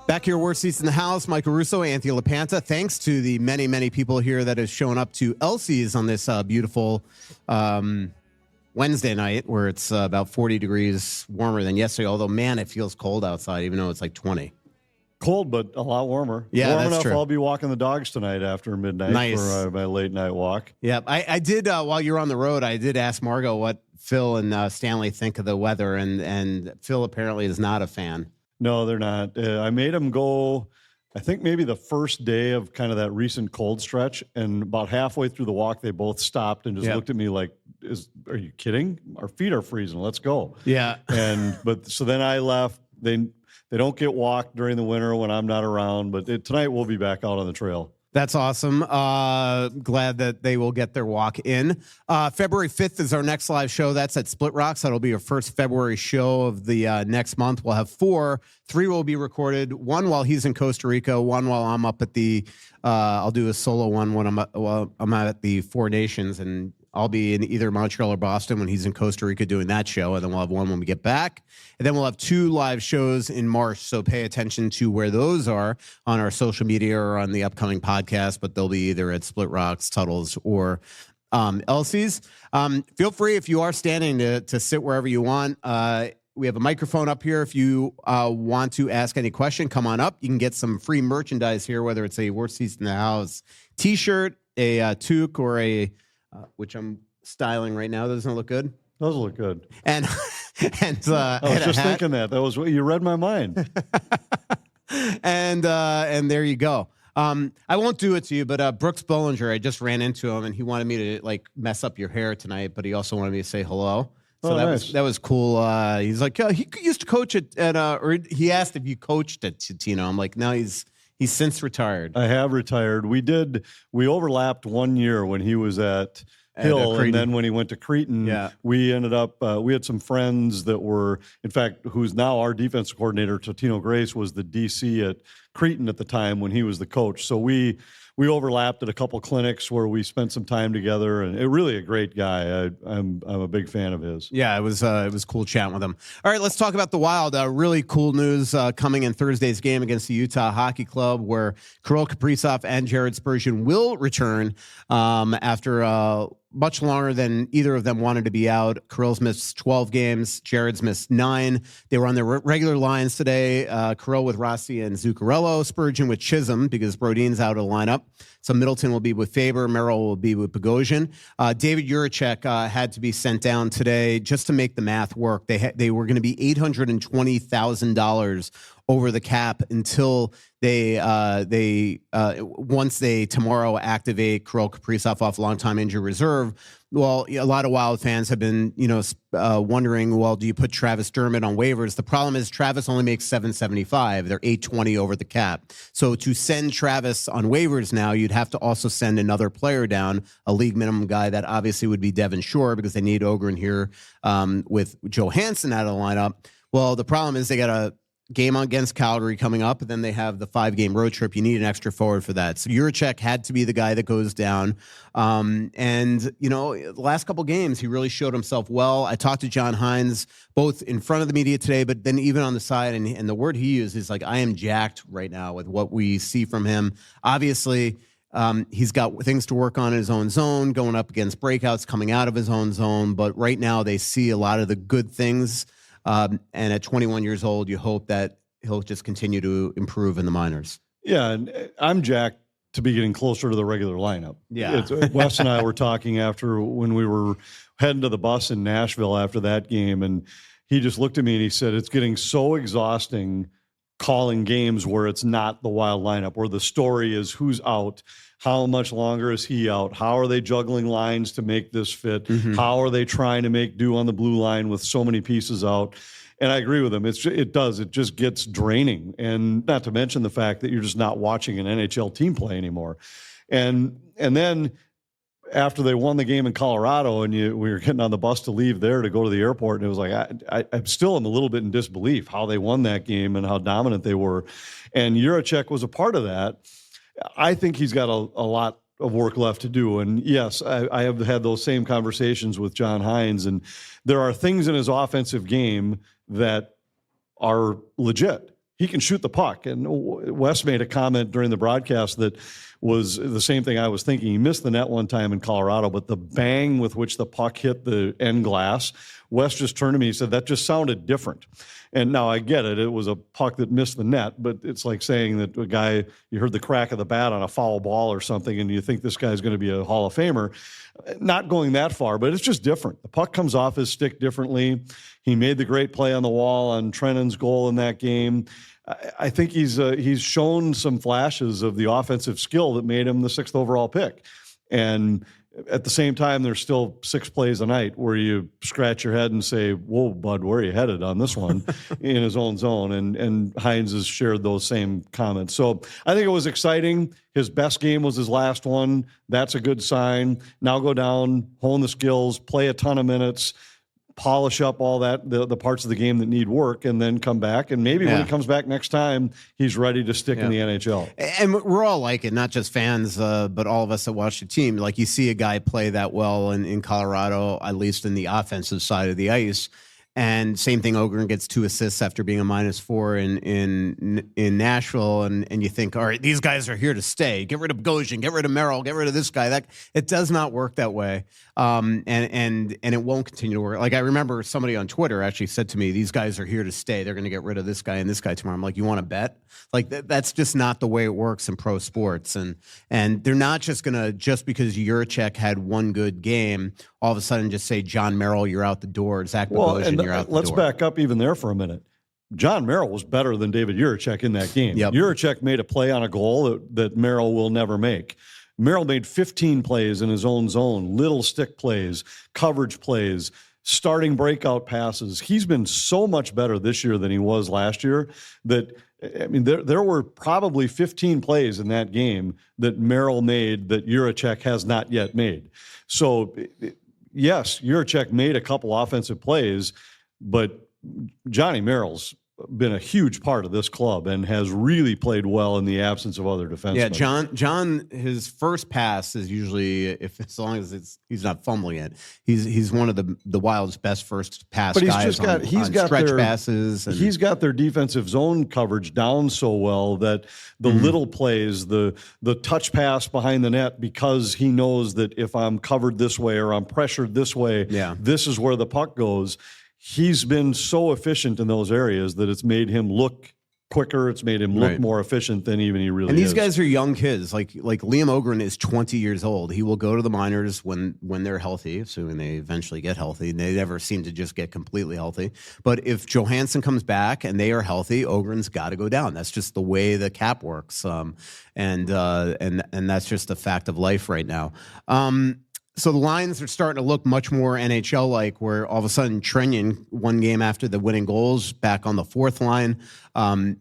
Back here, worst seats in the house. Michael Russo, Anthony LaPanta. Thanks to the many, many people here that have shown up to Elsie's on this beautiful Wednesday night, where it's about 40 degrees warmer than yesterday. Although, man, it feels cold outside, even though it's like 20. Cold, but a lot warmer. Yeah, warm that's enough. true. I'll be walking the dogs tonight after midnight for my late night walk. Yeah, I did. While you're on the road, I did ask Margot what Phil and Stanley think of the weather, and Phil apparently is not a fan. No, they're not. I made them go, I think maybe the first day of kind of that recent cold stretch, and about halfway through the walk, they both stopped and just looked at me like, "Are you kidding? Our feet are freezing. Let's go." Yeah. So then I left. They don't get walked during the winter when I'm not around, but tonight we'll be back out on the trail. That's awesome. Glad that they will get their walk in. February 5th is our next live show. That's at Splitrocks. That'll be our first February show of the next month. We'll have 4. 3 will be recorded. 1 while he's in Costa Rica. 1 while I'm up at the. I'll do a solo one when I'm at the Four Nations, and I'll be in either Montreal or Boston when he's in Costa Rica doing that show. And then we'll have 1 when we get back. And then we'll have 2 live shows in March. So pay attention to where those are on our social media or on the upcoming podcast. But they'll be either at Splitrocks, Tuttle's, or Elsie's. Feel free, if you are standing, to sit wherever you want. We have a microphone up here. If you want to ask any question, come on up. You can get some free merchandise here, whether it's a Worst Seats in the House t-shirt, a toque, or a... which I'm styling right now. Doesn't it look good? Those look good. And I was just thinking that was what you read my mind. and there you go. I won't do it to you, but Brooks Bollinger, I just ran into him, and he wanted me to like mess up your hair tonight, but he also wanted me to say hello. So that was cool. He's like, he used to coach or he asked if you coached at Tino. I'm like, no, he's since retired. I have retired. We overlapped 1 year when he was at Hill, and then when he went to Cretin, we ended up, we had some friends that were, in fact, who's now our defensive coordinator, Totino Grace, was the DC at Cretin at the time when he was the coach. So we overlapped at a couple clinics where we spent some time together, and really a great guy. I'm a big fan of his. Yeah, it was cool chatting with him. All right, let's talk about the Wild. Really cool news coming in Thursday's game against the Utah Hockey Club, where Kirill Kaprizov and Jared Spurgeon will return after much longer than either of them wanted to be out. Kirill's missed 12 games. Jared's missed 9. They were on their regular lines today. Kirill with Rossi and Zuccarello. Spurgeon with Chisholm because Brodin's out of the lineup. So Middleton will be with Faber. Merrill will be with Bogosian. David Jiricek had to be sent down today just to make the math work. They were going to be $820,000 over the cap until they once they tomorrow activate Kirill Kaprizov off long-time injury reserve. Well, a lot of Wild fans have been, wondering, well, do you put Travis Dermott on waivers? The problem is Travis only makes $775. They're $820 over the cap. So to send Travis on waivers now, you'd have to also send another player down, a league minimum guy. That obviously would be Devin Shore because they need Ohgren here with Johansson out of the lineup. Well, the problem is they got a game against Calgary coming up, and then they have the 5-game road trip. You need an extra forward for that. So Jiricek had to be the guy that goes down. The last couple games, he really showed himself well. I talked to John Hines, both in front of the media today, but then even on the side, and the word he used is like, I am jacked right now with what we see from him. Obviously, he's got things to work on in his own zone, going up against breakouts, coming out of his own zone. But right now they see a lot of the good things. And at 21 years old, you hope that he'll just continue to improve in the minors. Yeah, and I'm jacked to be getting closer to the regular lineup. Yeah. Wes and I were talking after when we were heading to the bus in Nashville after that game, and he just looked at me and he said, it's getting so exhausting calling games where it's not the Wild lineup, where the story is who's out, how much longer is he out, how are they juggling lines to make this fit, how are they trying to make do on the blue line with so many pieces out. And I agree with him. It just gets draining, and not to mention the fact that you're just not watching an NHL team play anymore. And then after they won the game in Colorado, and we were getting on the bus to leave there to go to the airport, and it was like I'm still a little bit in disbelief how they won that game and how dominant they were. And Jiricek was a part of that. I think he's got a lot of work left to do. And yes, I have had those same conversations with John Hines, and there are things in his offensive game that are legit. he can shoot the puck. And Wes made a comment during the broadcast that was the same thing I was thinking. He missed the net one time in Colorado, but the bang with which the puck hit the end glass, Wes just turned to me, he said, that just sounded different. And now I get it. It was a puck that missed the net, but it's like saying that a guy, you heard the crack of the bat on a foul ball or something, and you think this guy's going to be a Hall of Famer. Not going that far, but it's just different. The puck comes off his stick differently. He made the great play on the wall on Trennan's goal in that game. I think he's shown some flashes of the offensive skill that made him the 6th overall pick. And at the same time, there's still 6 plays a night where you scratch your head and say, whoa, bud, where are you headed on this one in his own zone? And Hines has shared those same comments. So I think it was exciting. His best game was his last one. That's a good sign. Now go down, hone the skills, play a ton of minutes, polish up all that, the parts of the game that need work, and then come back. And maybe when he comes back next time, he's ready to stick in the NHL. And we're all like it, not just fans, but all of us that watch the team. Like, you see a guy play that well in Colorado, at least in the offensive side of the ice. And same thing, Ohgren gets 2 assists after being a -4 in Nashville, and you think, all right, these guys are here to stay. Get rid of Goshen, get rid of Merrill, get rid of this guy. That it does not work that way, and it won't continue to work. Like, I remember somebody on Twitter actually said to me, "These guys are here to stay. They're going to get rid of this guy and this guy tomorrow." I'm like, "You want to bet?" Like, that's just not the way it works in pro sports, and they're not just going to, just because Jiricek had one good game, all of a sudden just say, John Merrill, you're out the door. Zach Bogosian, you're out the door. Let's back up even there for a minute. John Merrill was better than David Jiricek in that game. Yep. Jiricek made a play on a goal that Merrill will never make. Merrill made 15 plays in his own zone, little stick plays, coverage plays, starting breakout passes. He's been so much better this year than he was last year that, I mean, there were probably 15 plays in that game that Merrill made that Jiricek has not yet made. So, yes, Jiricek made a couple offensive plays, but Johnny Merrill's been a huge part of this club and has really played well in the absence of other defensemen. Yeah, John, his first pass is usually, as long as he's not fumbling it, he's one of the Wild's best first pass guys. But he's got stretch passes. He's got their defensive zone coverage down so well that the little plays, the touch pass behind the net, because he knows that if I'm covered this way or I'm pressured this way, this is where the puck goes. He's been so efficient in those areas that it's made him look quicker. It's made him look more efficient than even he really is. And these guys are young kids. Like Liam Ohgren is 20 years old. He will go to the minors when they're healthy, assuming they eventually get healthy. They never seem to just get completely healthy. But if Johansson comes back and they are healthy, Ogren's got to go down. That's just the way the cap works. And that's just a fact of life right now. So the lines are starting to look much more NHL-like, where all of a sudden Trenyan, one game after the winning goals, back on the 4th line,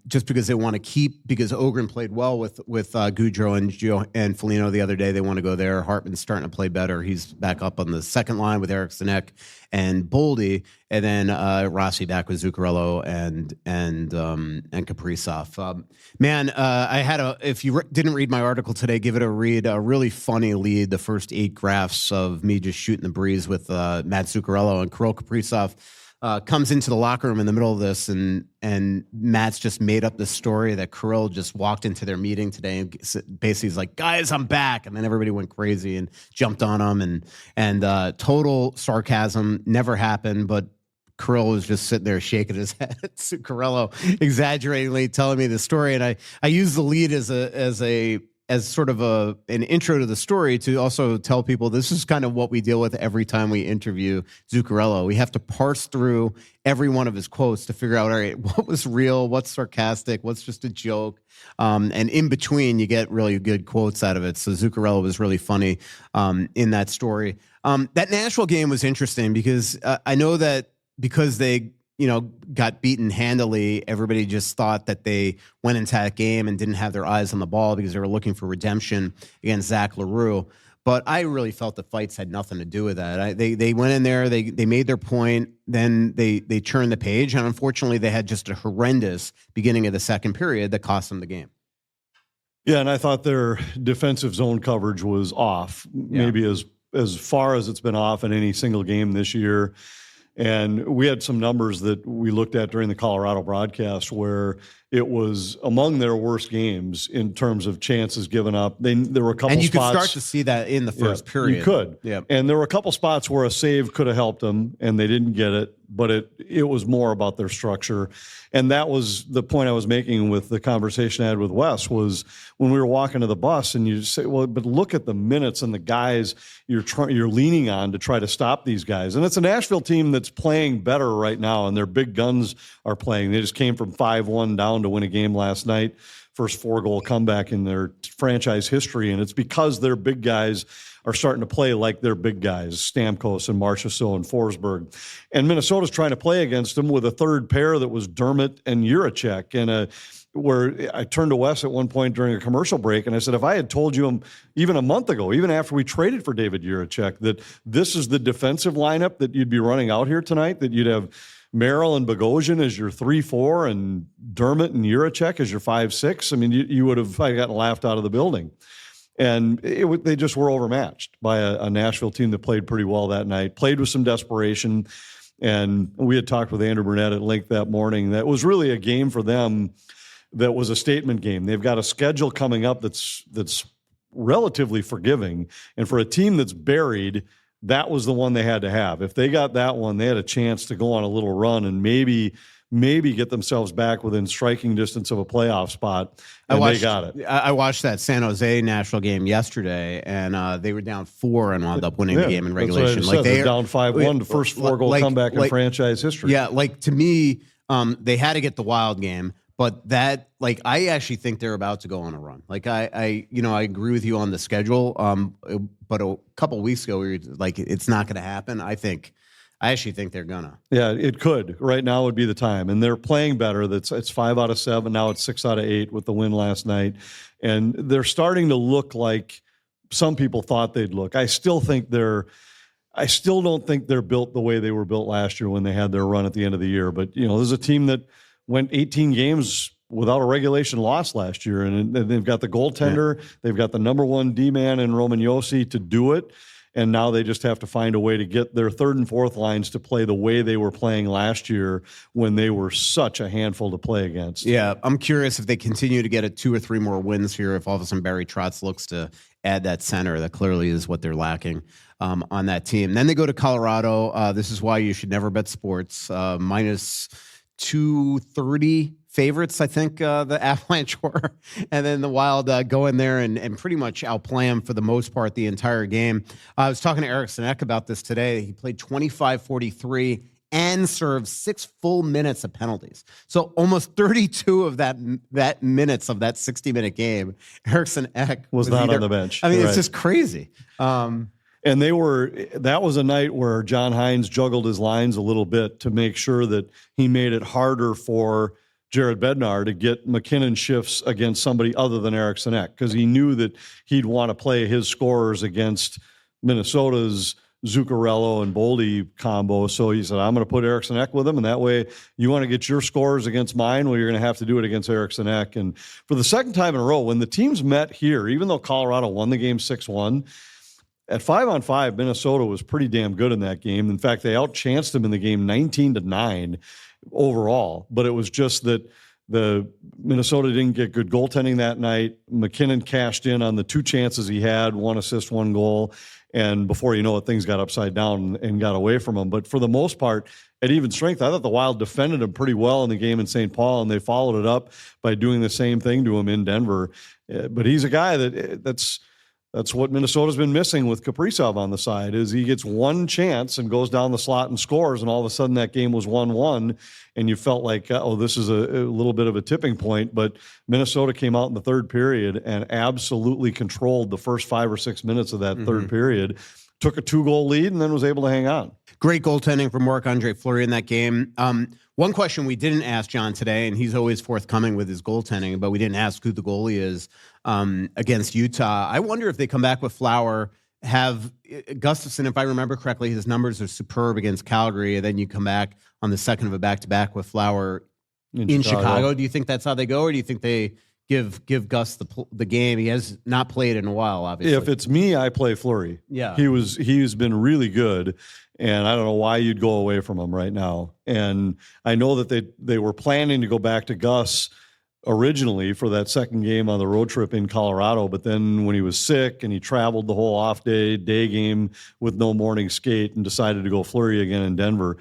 just because they want to keep, because Ohgren played well with Gaudreau and Foligno the other day. They want to go there. Hartman's starting to play better. He's back up on the 2nd line with Eric Sinek and Boldy, and then Rossi back with Zuccarello and Kaprizov. I had if you didn't read my article today, give it a read. A really funny lead, the first 8 graphs of me just shooting the breeze with Matt Zuccarello, and Kirill Kaprizov comes into the locker room in the middle of this, and Matt's just made up this story that Kirill just walked into their meeting today and basically is like, "Guys, I'm back," and then everybody went crazy and jumped on him, and total sarcasm, never happened, but Kirill was just sitting there shaking his head at Zuccarello, exaggeratingly telling me the story, and I use the lead as sort of an intro to the story to also tell people this is kind of what we deal with every time we interview Zuccarello. We have to parse through every one of his quotes to figure out, all right, what was real, what's sarcastic, what's just a joke. And in between, you get really good quotes out of it. So Zuccarello was really funny in that story. That Nashville game was interesting because I know that because they got beaten handily, everybody just thought that they went into that game and didn't have their eyes on the ball because they were looking for redemption against Zach LaRue. But I really felt the fights had nothing to do with that. They went in there, they made their point, then they turned the page, and unfortunately they had just a horrendous beginning of the second period that cost them the game. Yeah, and I thought their defensive zone coverage was off, maybe as far as it's been off in any single game this year. And we had some numbers that we looked at during the Colorado broadcast where it was among their worst games in terms of chances given up. There were a couple spots. And you could start to see that in the first period. You could. Yeah. And there were a couple spots where a save could have helped them, and they didn't get it. But it was more about their structure. And that was the point I was making with the conversation I had with Wes, was when we were walking to the bus and you say, well, but look at the minutes and the guys you're leaning on to try to stop these guys. And it's a Nashville team that's playing better right now, and their big guns are playing. They just came from 5-1 down to win a game last night. First 4-goal comeback in their franchise history. And it's because their big guys are starting to play like their big guys, Stamkos and Marchessault and Forsberg. And Minnesota's trying to play against them with a third pair that was Dermott and Jiricek. And where I turned to Wes at one point during a commercial break, and I said, if I had told you even a month ago, even after we traded for David Jiricek, that this is the defensive lineup that you'd be running out here tonight, that you'd have Merrill and Bogosian as your 3-4 and Dermott and Jiricek as your 5-6, I mean, you would have gotten laughed out of the building. And they just were overmatched by a Nashville team that played pretty well that night, played with some desperation. And we had talked with Andrew Burnett at length that morning. That was really a game for them that was a statement game. They've got a schedule coming up that's relatively forgiving. And for a team that's buried, that was the one they had to have. If they got that one, they had a chance to go on a little run and maybe get themselves back within striking distance of a playoff spot, and they got it. I watched that San Jose Nashville game yesterday, and they were down 4 and wound up winning the game in regulation. Like they're down 5-1, the first 4-goal comeback in franchise history. Yeah, like to me, they had to get the Wild game, but that, like, I actually think they're about to go on a run. Like I agree with you on the schedule, but a couple of weeks ago, we were like, it's not going to happen. I actually think they're gonna. Yeah, it could. Right now would be the time. And they're playing better. It's 5 out of 7. Now it's 6 out of 8 with the win last night. And they're starting to look like some people thought they'd look. I still don't think they're built the way they were built last year when they had their run at the end of the year. But, there's a team that went 18 games without a regulation loss last year. And they've got the goaltender. Yeah. They've got the number 1 D-man in Roman Josi to do it. And now they just have to find a way to get their third and fourth lines to play the way they were playing last year when they were such a handful to play against. Yeah, I'm curious if they continue to get 2 or 3 more wins here, if all of a sudden Barry Trotz looks to add that center. That clearly is what they're lacking on that team. Then they go to Colorado. This is why you should never bet sports. Minus 230 favorites, I think, the Avalanche were. And then the Wild go in there and pretty much outplay them for the most part the entire game. I was talking to Eric Sinek about this today. He played 25-43 and served 6 full minutes of penalties. So almost 32 of that minutes of that 60-minute game, Eric Sinek was not on the bench. I mean, It's just crazy. And that was a night where John Hines juggled his lines a little bit to make sure that he made it harder for Jared Bednar to get McKinnon shifts against somebody other than Eric Sinek, because he knew that he'd want to play his scorers against Minnesota's Zuccarello and Boldy combo. So he said, I'm going to put Eric Sinek with him, and that way you want to get your scorers against mine, well, you're going to have to do it against Eric Sinek. And for the second time in a row, when the teams met here, even though Colorado won the game 6-1, at 5-on-5, Minnesota was pretty damn good in that game. In fact, they outchanced them in the game 19-9 overall. But it was just that the Minnesota didn't get good goaltending that night. McKinnon cashed in on the 2 chances he had, 1 assist, 1 goal. And before you know it, things got upside down and got away from him. But for the most part, at even strength, I thought the Wild defended him pretty well in the game in St. Paul, and they followed it up by doing the same thing to him in Denver. But he's a guy that's what Minnesota's been missing with Kaprizov on the side, is he gets 1 chance and goes down the slot and scores, and all of a sudden that game was 1-1, and you felt like, this is a little bit of a tipping point. But Minnesota came out in the third period and absolutely controlled the first 5 or 6 minutes of that third period, took a 2-goal lead, and then was able to hang on. Great goaltending from Marc-Andre Fleury in that game. One question we didn't ask John today, and he's always forthcoming with his goaltending, but we didn't ask who the goalie is against Utah. I wonder if they come back with Flower, have Gustafsson, if I remember correctly, his numbers are superb against Calgary, and then you come back on the second of a back-to-back with Flower in Chicago. Do you think that's how they go, or do you think they give Gus the game. He has not played in a while, obviously. If it's me, I play Fleury. Yeah. He's been really good, and I don't know why you'd go away from him right now. And I know that they were planning to go back to Gus originally for that second game on the road trip in Colorado, but then when he was sick and he traveled the whole day game with no morning skate and decided to go Fleury again in Denver.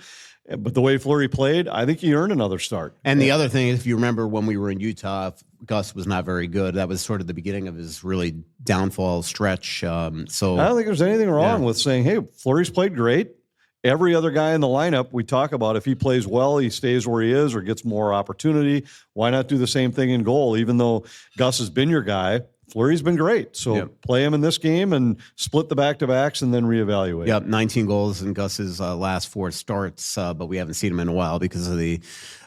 But the way Fleury played, I think he earned another start. And the other thing, if you remember when we were in Utah, Gus was not very good. That was sort of the beginning of his really downfall stretch. So I don't think there's anything wrong with saying, hey, Fleury's played great. Every other guy in the lineup we talk about, if he plays well, he stays where he is or gets more opportunity. Why not do the same thing in goal? Even though Gus has been your guy, Fleury's been great. So play him in this game and split the back-to-backs and then reevaluate. Yep, 19 goals in Gus's last 4 starts, but we haven't seen him in a while because of the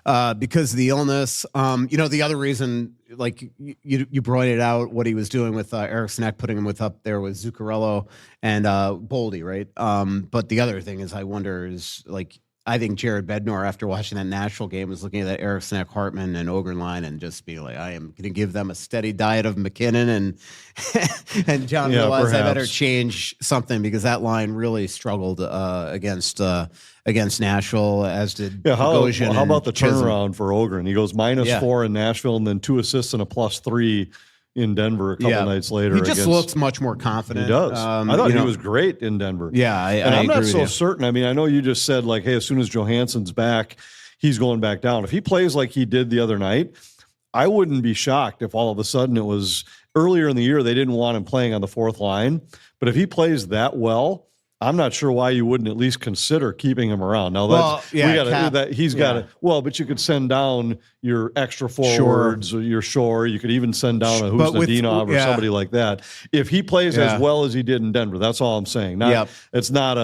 illness. The other reason, like you pointed out, what he was doing with Eric Sneck, putting him up there with Zuccarello and Boldy, right? But the other thing is, I wonder is like, I think Jared Bednar, after watching that Nashville game, was looking at that Eric Sneck, Hartman, and Ohgren line and just be like, I am going to give them a steady diet of McKinnon and John realized I better change something because that line really struggled against Nashville, as did How about the turnaround for Ohgren? He goes -4 in Nashville and then 2 assists and a +3 in Denver a couple nights later. He just looks much more confident. He does. I thought he was great in Denver. Yeah, I'm not so certain. I mean, I know you just said, like, hey, as soon as Johansson's back, he's going back down. If he plays like he did the other night, I wouldn't be shocked if all of a sudden it was earlier in the year they didn't want him playing on the 4th line. But if he plays that well, I'm not sure why you wouldn't at least consider keeping him around. Now, but you could send down your extra forwards or your Shore. You could even send down a Husnudinov or somebody like that. If he plays as well as he did in Denver, that's all I'm saying. It's not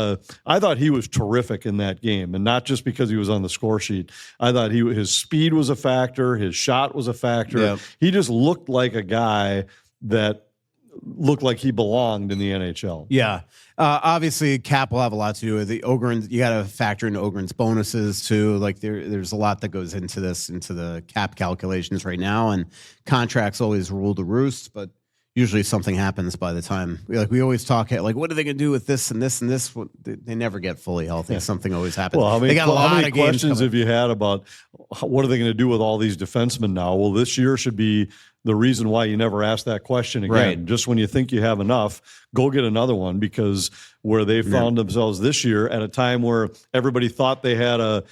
I thought he was terrific in that game, and not just because he was on the score sheet. I thought his speed was a factor. His shot was a factor. Yep. He just looked like a guy that looked like he belonged in the NHL. Yeah. Obviously, cap will have a lot to do with the Ohgren. You got to factor in Ogren's bonuses too. Like there's a lot that goes into the cap calculations right now, and contracts always rule the roost. But usually something happens by the time. We always talk like, what are they going to do with this and this and this? They never get fully healthy. Yeah. Something always happens. Well, they got a lot of questions have you had about what are they going to do with all these defensemen now? Well, this year should be the reason why you never ask that question again. Right. Just when you think you have enough, go get another one, because where they found themselves this year at a time where everybody thought they had a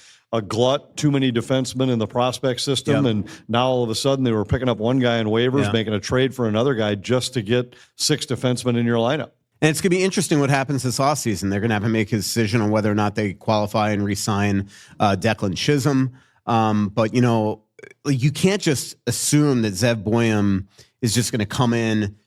glut, too many defensemen in the prospect system, and now all of a sudden they were picking up one guy in waivers, making a trade for another guy just to get 6 defensemen in your lineup. And it's going to be interesting what happens this offseason. They're going to have to make a decision on whether or not they qualify and re-sign Declan Chisholm. But, you can't just assume that Zev Boyum is just going to come in,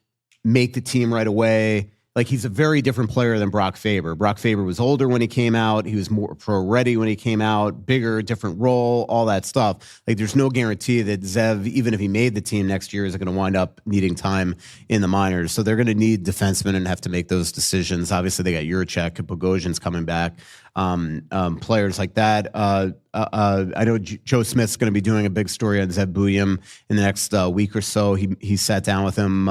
make the team right away. Like, he's a very different player than Brock Faber. Brock Faber was older when he came out. He was more pro-ready when he came out, bigger, different role, all that stuff. Like, there's no guarantee that Zev, even if he made the team next year, is going to wind up needing time in the minors. So they're going to need defensemen and have to make those decisions. Obviously, they got Jiricek and Bogosian's coming back. Players like that. I know Joe Smith's going to be doing a big story on Zev Boyum in the next week or so. He sat down with him.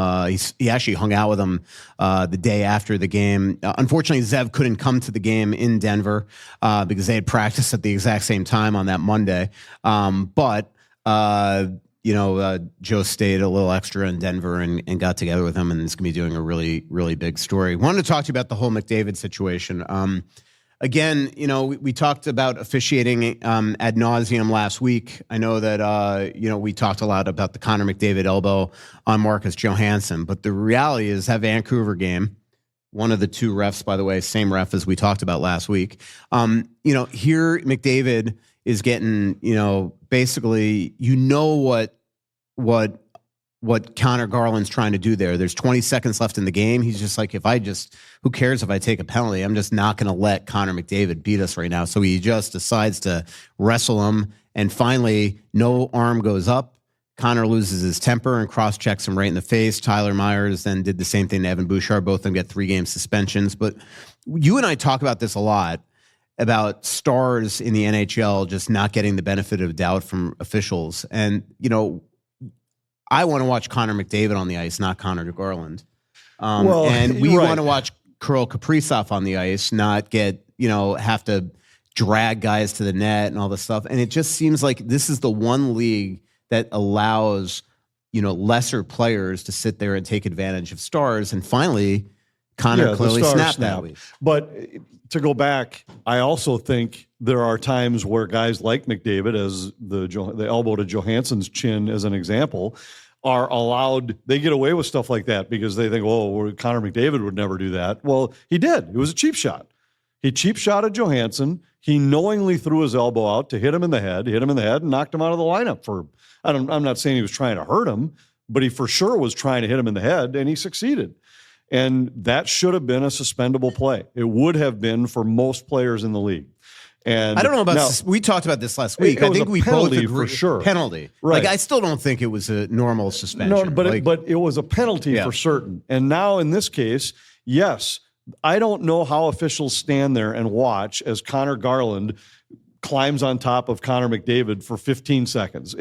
He actually hung out with him the day after the game. Unfortunately, Zev couldn't come to the game in Denver because they had practiced at the exact same time on that Monday. But Joe stayed a little extra in Denver and got together with him, and is going to be doing a really, really big story. Wanted to talk to you about the whole McDavid situation. Again, we talked about officiating ad nauseum last week. I know that, we talked a lot about the Connor McDavid elbow on Marcus Johansson, but the reality is that Vancouver game, one of the 2 refs, by the way, same ref as we talked about last week. Here McDavid is getting, basically, what Connor Garland's trying to do there. There's 20 seconds left in the game. He's just like, who cares if I take a penalty? I'm just not going to let Connor McDavid beat us right now. So he just decides to wrestle him. And finally, no arm goes up. Connor loses his temper and cross-checks him right in the face. Tyler Myers then did the same thing to Evan Bouchard. Both of them get 3-game suspensions. But you and I talk about this a lot, about stars in the NHL just not getting the benefit of doubt from officials. And, I want to watch Connor McDavid on the ice, not Connor Garland. Well, and we right. want to watch Kirill Kaprizov on the ice, not get, have to drag guys to the net and all this stuff. And it just seems like this is the one league that allows, lesser players to sit there and take advantage of stars. And finally, Connor clearly snapped that week. But to go back, I also think there are times where guys like McDavid, as the elbow to Johansson's chin as an example, are allowed, they get away with stuff like that because they think, Connor McDavid would never do that. Well, he did. It was a cheap shot. He cheap shotted Johansson. He knowingly threw his elbow out to hit him in the head, and knocked him out of the lineup for, I'm not saying he was trying to hurt him, but he for sure was trying to hit him in the head, and he succeeded. And that should have been a suspendable play. It would have been for most players in the league. And I don't know about we talked about this last week. I think we both agree for sure. Penalty. Right. I still don't think it was a normal suspension. No, but it was a penalty for certain. And now in this case, yes, I don't know how officials stand there and watch as Connor Garland climbs on top of Connor McDavid for 15 seconds.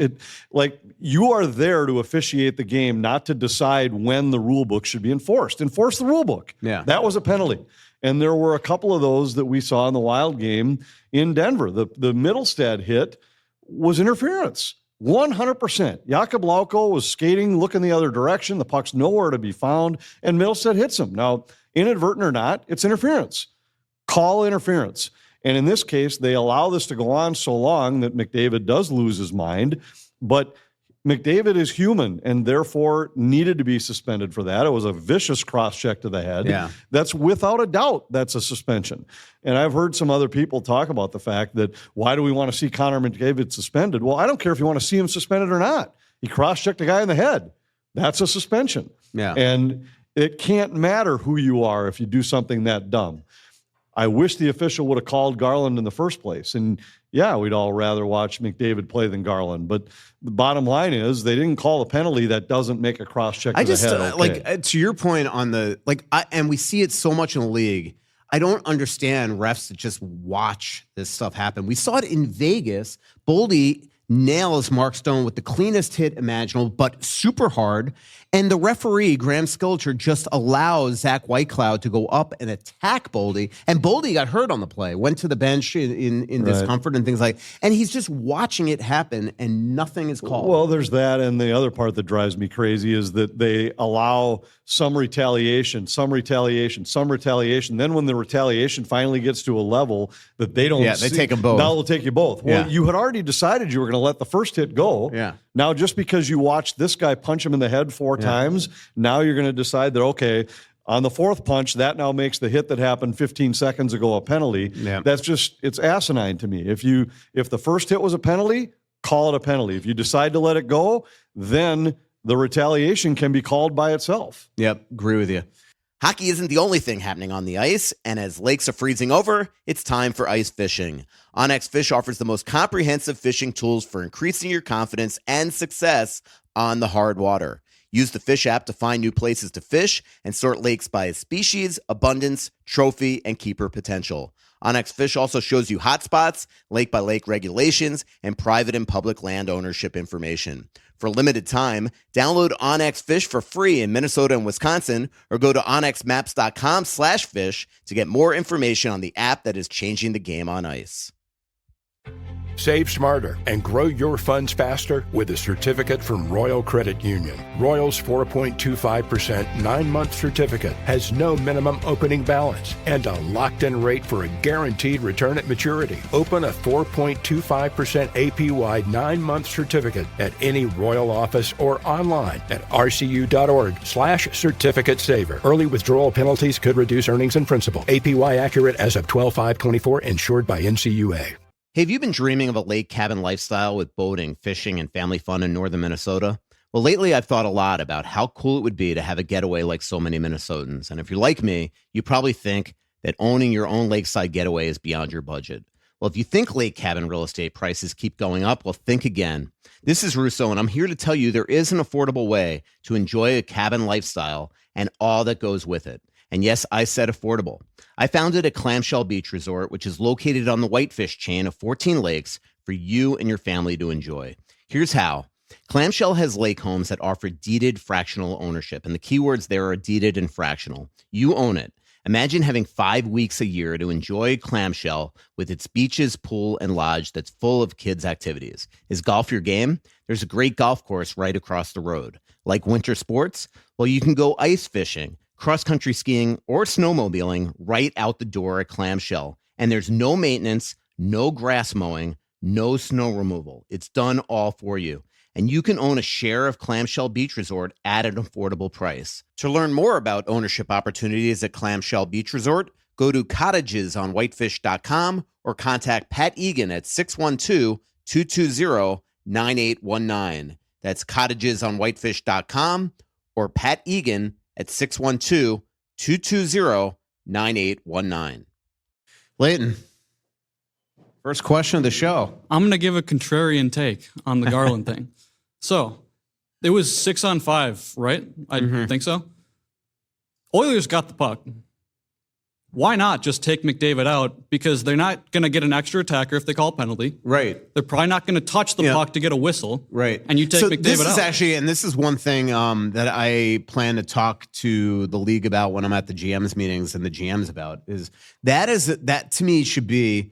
You are there to officiate the game, not to decide when the rule book should be enforced. Enforce the rule book. Yeah. That was a penalty. And there were a couple of those that we saw in the Wild game in Denver. The Middlestad hit was interference. 100%. Jakub Lauko was skating, looking the other direction. The puck's nowhere to be found, and Middlestad hits him. Now, inadvertent or not, it's interference. Call interference. And in this case, they allow this to go on so long that McDavid does lose his mind. But McDavid is human and therefore needed to be suspended for that. It was a vicious cross-check to the head. Yeah. That's without a doubt, that's a suspension. And I've heard some other people talk about the fact that why do we want to see Connor McDavid suspended? Well, I don't care if you want to see him suspended or not. He cross-checked a guy in the head. That's a suspension. Yeah. And it can't matter who you are if you do something that dumb. I wish the official would have called Garland in the first place. And yeah, we'd all rather watch McDavid play than Garland. But the bottom line is they didn't call a penalty that doesn't make a cross-check to the head. Okay. To your point on and we see it so much in the league. I don't understand refs that just watch this stuff happen. We saw it in Vegas. Boldy nails Mark Stone with the cleanest hit imaginable, but super hard. And the referee, Graham Skilcher, just allows Zach Whitecloud to go up and attack Boldy. And Boldy got hurt on the play, went to the bench in discomfort and things like that. And he's just watching it happen and nothing is called. Well, there's that. And the other part that drives me crazy is that they allow some retaliation. Then when the retaliation finally gets to a level that they don't they take them both. Now they'll take you both. Well, you had already decided you were going to let the first hit go. Yeah. Now, just because you watched this guy punch him in the head 4 times, now you're going to decide that, okay, on the fourth punch, that now makes the hit that happened 15 seconds ago a penalty. Yeah. That's just, it's asinine to me. If the first hit was a penalty, call it a penalty. If you decide to let it go, then the retaliation can be called by itself. Yep, agree with you. Hockey isn't the only thing happening on the ice, and as lakes are freezing over, it's time for ice fishing. OnX Fish offers the most comprehensive fishing tools for increasing your confidence and success on the hard water. Use the Fish app to find new places to fish and sort lakes by species, abundance, trophy, and keeper potential. OnX Fish also shows you hotspots, lake-by-lake regulations, and private and public land ownership information. For a limited time, download OnX Fish for free in Minnesota and Wisconsin, or go to onxmaps.com/fish to get more information on the app that is changing the game on ice. Save smarter and grow your funds faster with a certificate from Royal Credit Union. Royal's 4.25% 9-month certificate has no minimum opening balance and a locked-in rate for a guaranteed return at maturity. Open a 4.25% APY 9-month certificate at any Royal office or online at rcu.org/certificate saver. Early withdrawal penalties could reduce earnings and principal. APY accurate as of 12/5/24, insured by NCUA. Hey, have you been dreaming of a lake cabin lifestyle with boating, fishing, and family fun in northern Minnesota? Well, lately I've thought a lot about how cool it would be to have a getaway like so many Minnesotans. And if you're like me, you probably think that owning your own lakeside getaway is beyond your budget. Well, if you think lake cabin real estate prices keep going up, well, think again. This is Russo, and I'm here to tell you there is an affordable way to enjoy a cabin lifestyle and all that goes with it. And yes, I said affordable. I founded a Clamshell Beach Resort, which is located on the Whitefish chain of 14 lakes for you and your family to enjoy. Here's how. Clamshell has lake homes that offer deeded fractional ownership, and the keywords there are deeded and fractional. You own it. Imagine having 5 weeks a year to enjoy Clamshell with its beaches, pool, and lodge that's full of kids' activities. Is golf your game? There's a great golf course right across the road. Like winter sports? Well, you can go ice fishing, cross-country skiing, or snowmobiling right out the door at Clamshell. And there's no maintenance, no grass mowing, no snow removal. It's done all for you. And you can own a share of Clamshell Beach Resort at an affordable price. To learn more about ownership opportunities at Clamshell Beach Resort, go to cottagesonwhitefish.com or contact Pat Egan at 612-220-9819. That's cottagesonwhitefish.com or Pat Egan at 612-220-9819. Leighton, first question of the show. I'm going to give a contrarian take on the Garland thing. So, it was 6-on-5, right? I think so. Oilers got the puck. Why not just take McDavid out? Because they're not going to get an extra attacker if they call a penalty. Right. They're probably not going to touch the puck to get a whistle. Right. And you take McDavid out. This is actually, and this is one thing that I plan to talk to the league about when I'm at the GM's meetings and the GMs about, is that to me should be,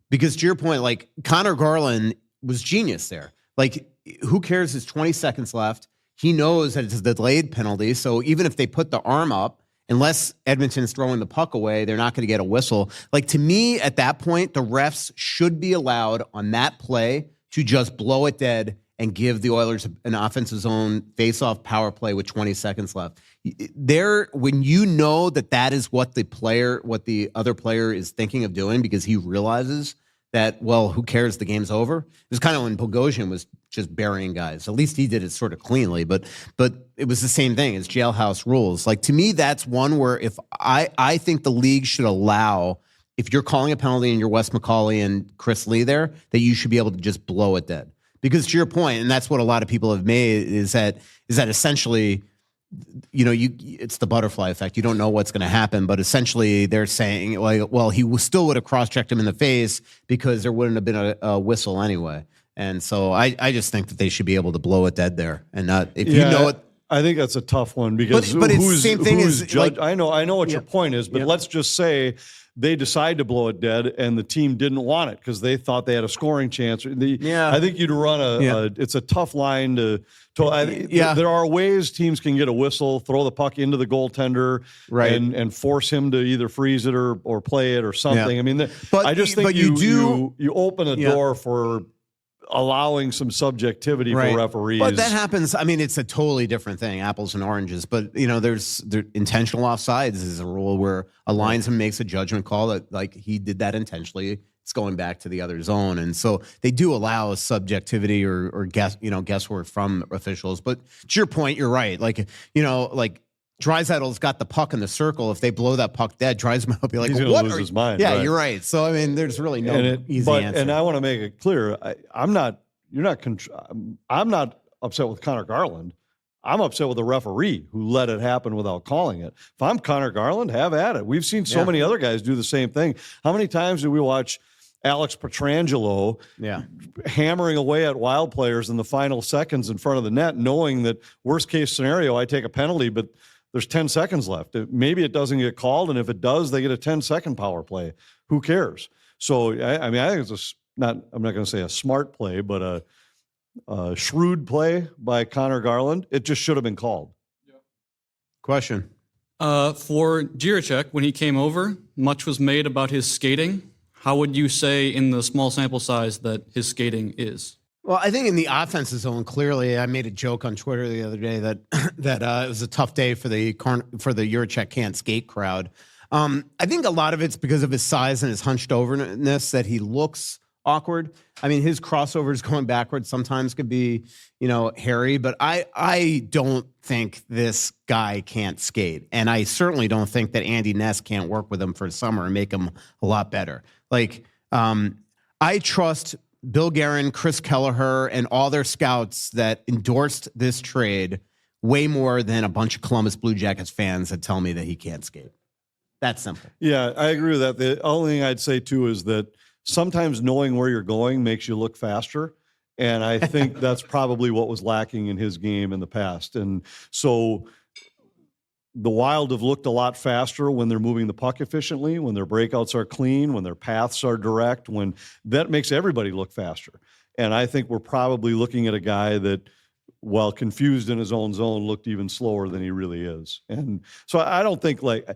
because to your point, like Connor Garland was genius there. Like, who cares? There's 20 seconds left. He knows that it's a delayed penalty. So even if they put the arm up, unless Edmonton's throwing the puck away, they're not going to get a whistle. Like, to me, at that point, the refs should be allowed on that play to just blow it dead and give the Oilers an offensive zone face-off power play with 20 seconds left. When you know that is what the other player is thinking of doing, because he realizes that, well, who cares? The game's over. It was kind of when Bogosian was just burying guys. At least he did it sort of cleanly, but it was the same thing as jailhouse rules. Like, to me, that's one where if I think the league should allow, if you're calling a penalty and you're Wes McCauley and Chris Lee there, that you should be able to just blow it dead. Because to your point, and that's what a lot of people have made, is that essentially, it's the butterfly effect. You don't know what's going to happen, but essentially they're saying, well, he still would have cross-checked him in the face because there wouldn't have been a whistle anyway. And so I just think that they should be able to blow it dead there, and not if you know it. I think that's a tough one because but it's the same thing as judge. I know what your point is, but let's just say they decide to blow it dead, and the team didn't want it because they thought they had a scoring chance. I think you'd run it's a tough line to. There are ways teams can get a whistle, throw the puck into the goaltender, right, and force him to either freeze it or play it or something. I mean, I just think you open a door for allowing some subjectivity for referees. But that happens. I mean, it's a totally different thing, apples and oranges. But, there's intentional offsides is a rule where a linesman makes a judgment call that, like, he did that intentionally. It's going back to the other zone. And so they do allow subjectivity or guesswork from officials. But to your point, you're right. Like, Draisaitl's got the puck in the circle. If they blow that puck dead, Draisaitl will be like, he's "What?" Lose his mind. Yeah, right. You're right. So I mean, there's really no easy answer. And I want to make it clear: I'm not upset with Connor Garland. I'm upset with the referee who let it happen without calling it. If I'm Connor Garland, have at it. We've seen so many other guys do the same thing. How many times do we watch Alex Pietrangelo hammering away at Wild players in the final seconds in front of the net, knowing that worst case scenario, I take a penalty, but there's 10 seconds left. Maybe it doesn't get called, and if it does, they get a 10-second power play. Who cares? So, I think it's I'm not going to say a smart play, but a shrewd play by Connor Garland. It just should have been called. Yeah. Question. For Jiricek, when he came over, much was made about his skating. How would you say in the small sample size that his skating is? Well, I think in the offensive zone, clearly, I made a joke on Twitter the other day that it was a tough day for the Jiricek can't skate crowd. I think a lot of it's because of his size and his hunched overness that he looks awkward. I mean, his crossovers going backwards sometimes could be, hairy, but I don't think this guy can't skate. And I certainly don't think that Andy Ness can't work with him for a summer and make him a lot better. Like, I trust Bill Guerin, Chris Kelleher, and all their scouts that endorsed this trade way more than a bunch of Columbus Blue Jackets fans that tell me that he can't skate. That's simple. Yeah, I agree with that. The only thing I'd say, too, is that sometimes knowing where you're going makes you look faster. And I think that's probably what was lacking in his game in the past. And so the Wild have looked a lot faster when they're moving the puck efficiently, when their breakouts are clean, when their paths are direct, when that makes everybody look faster. And I think we're probably looking at a guy that, while confused in his own zone, looked even slower than he really is. And so I don't think, like,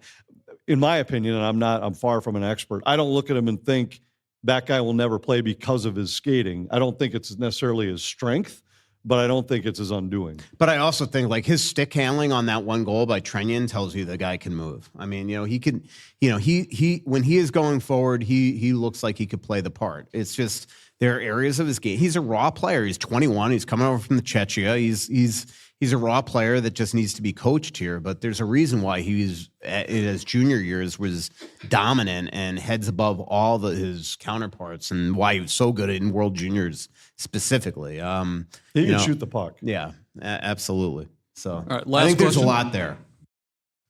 in my opinion, and I'm far from an expert, I don't look at him and think that guy will never play because of his skating. I don't think it's necessarily his strength, but I don't think it's his undoing. But I also think, like, his stick handling on that one goal by Trenyan tells you the guy can move. I mean, he can, he when he is going forward, he looks like he could play the part. It's just there are areas of his game. He's a raw player. He's 21. He's coming over from the Czechia. He's a raw player that just needs to be coached here. But there's a reason why he was, in his junior years, was dominant and heads above all his counterparts, and why he was so good in World Juniors specifically. He can shoot the puck. Yeah, absolutely. So right, I think there's a question. lot there.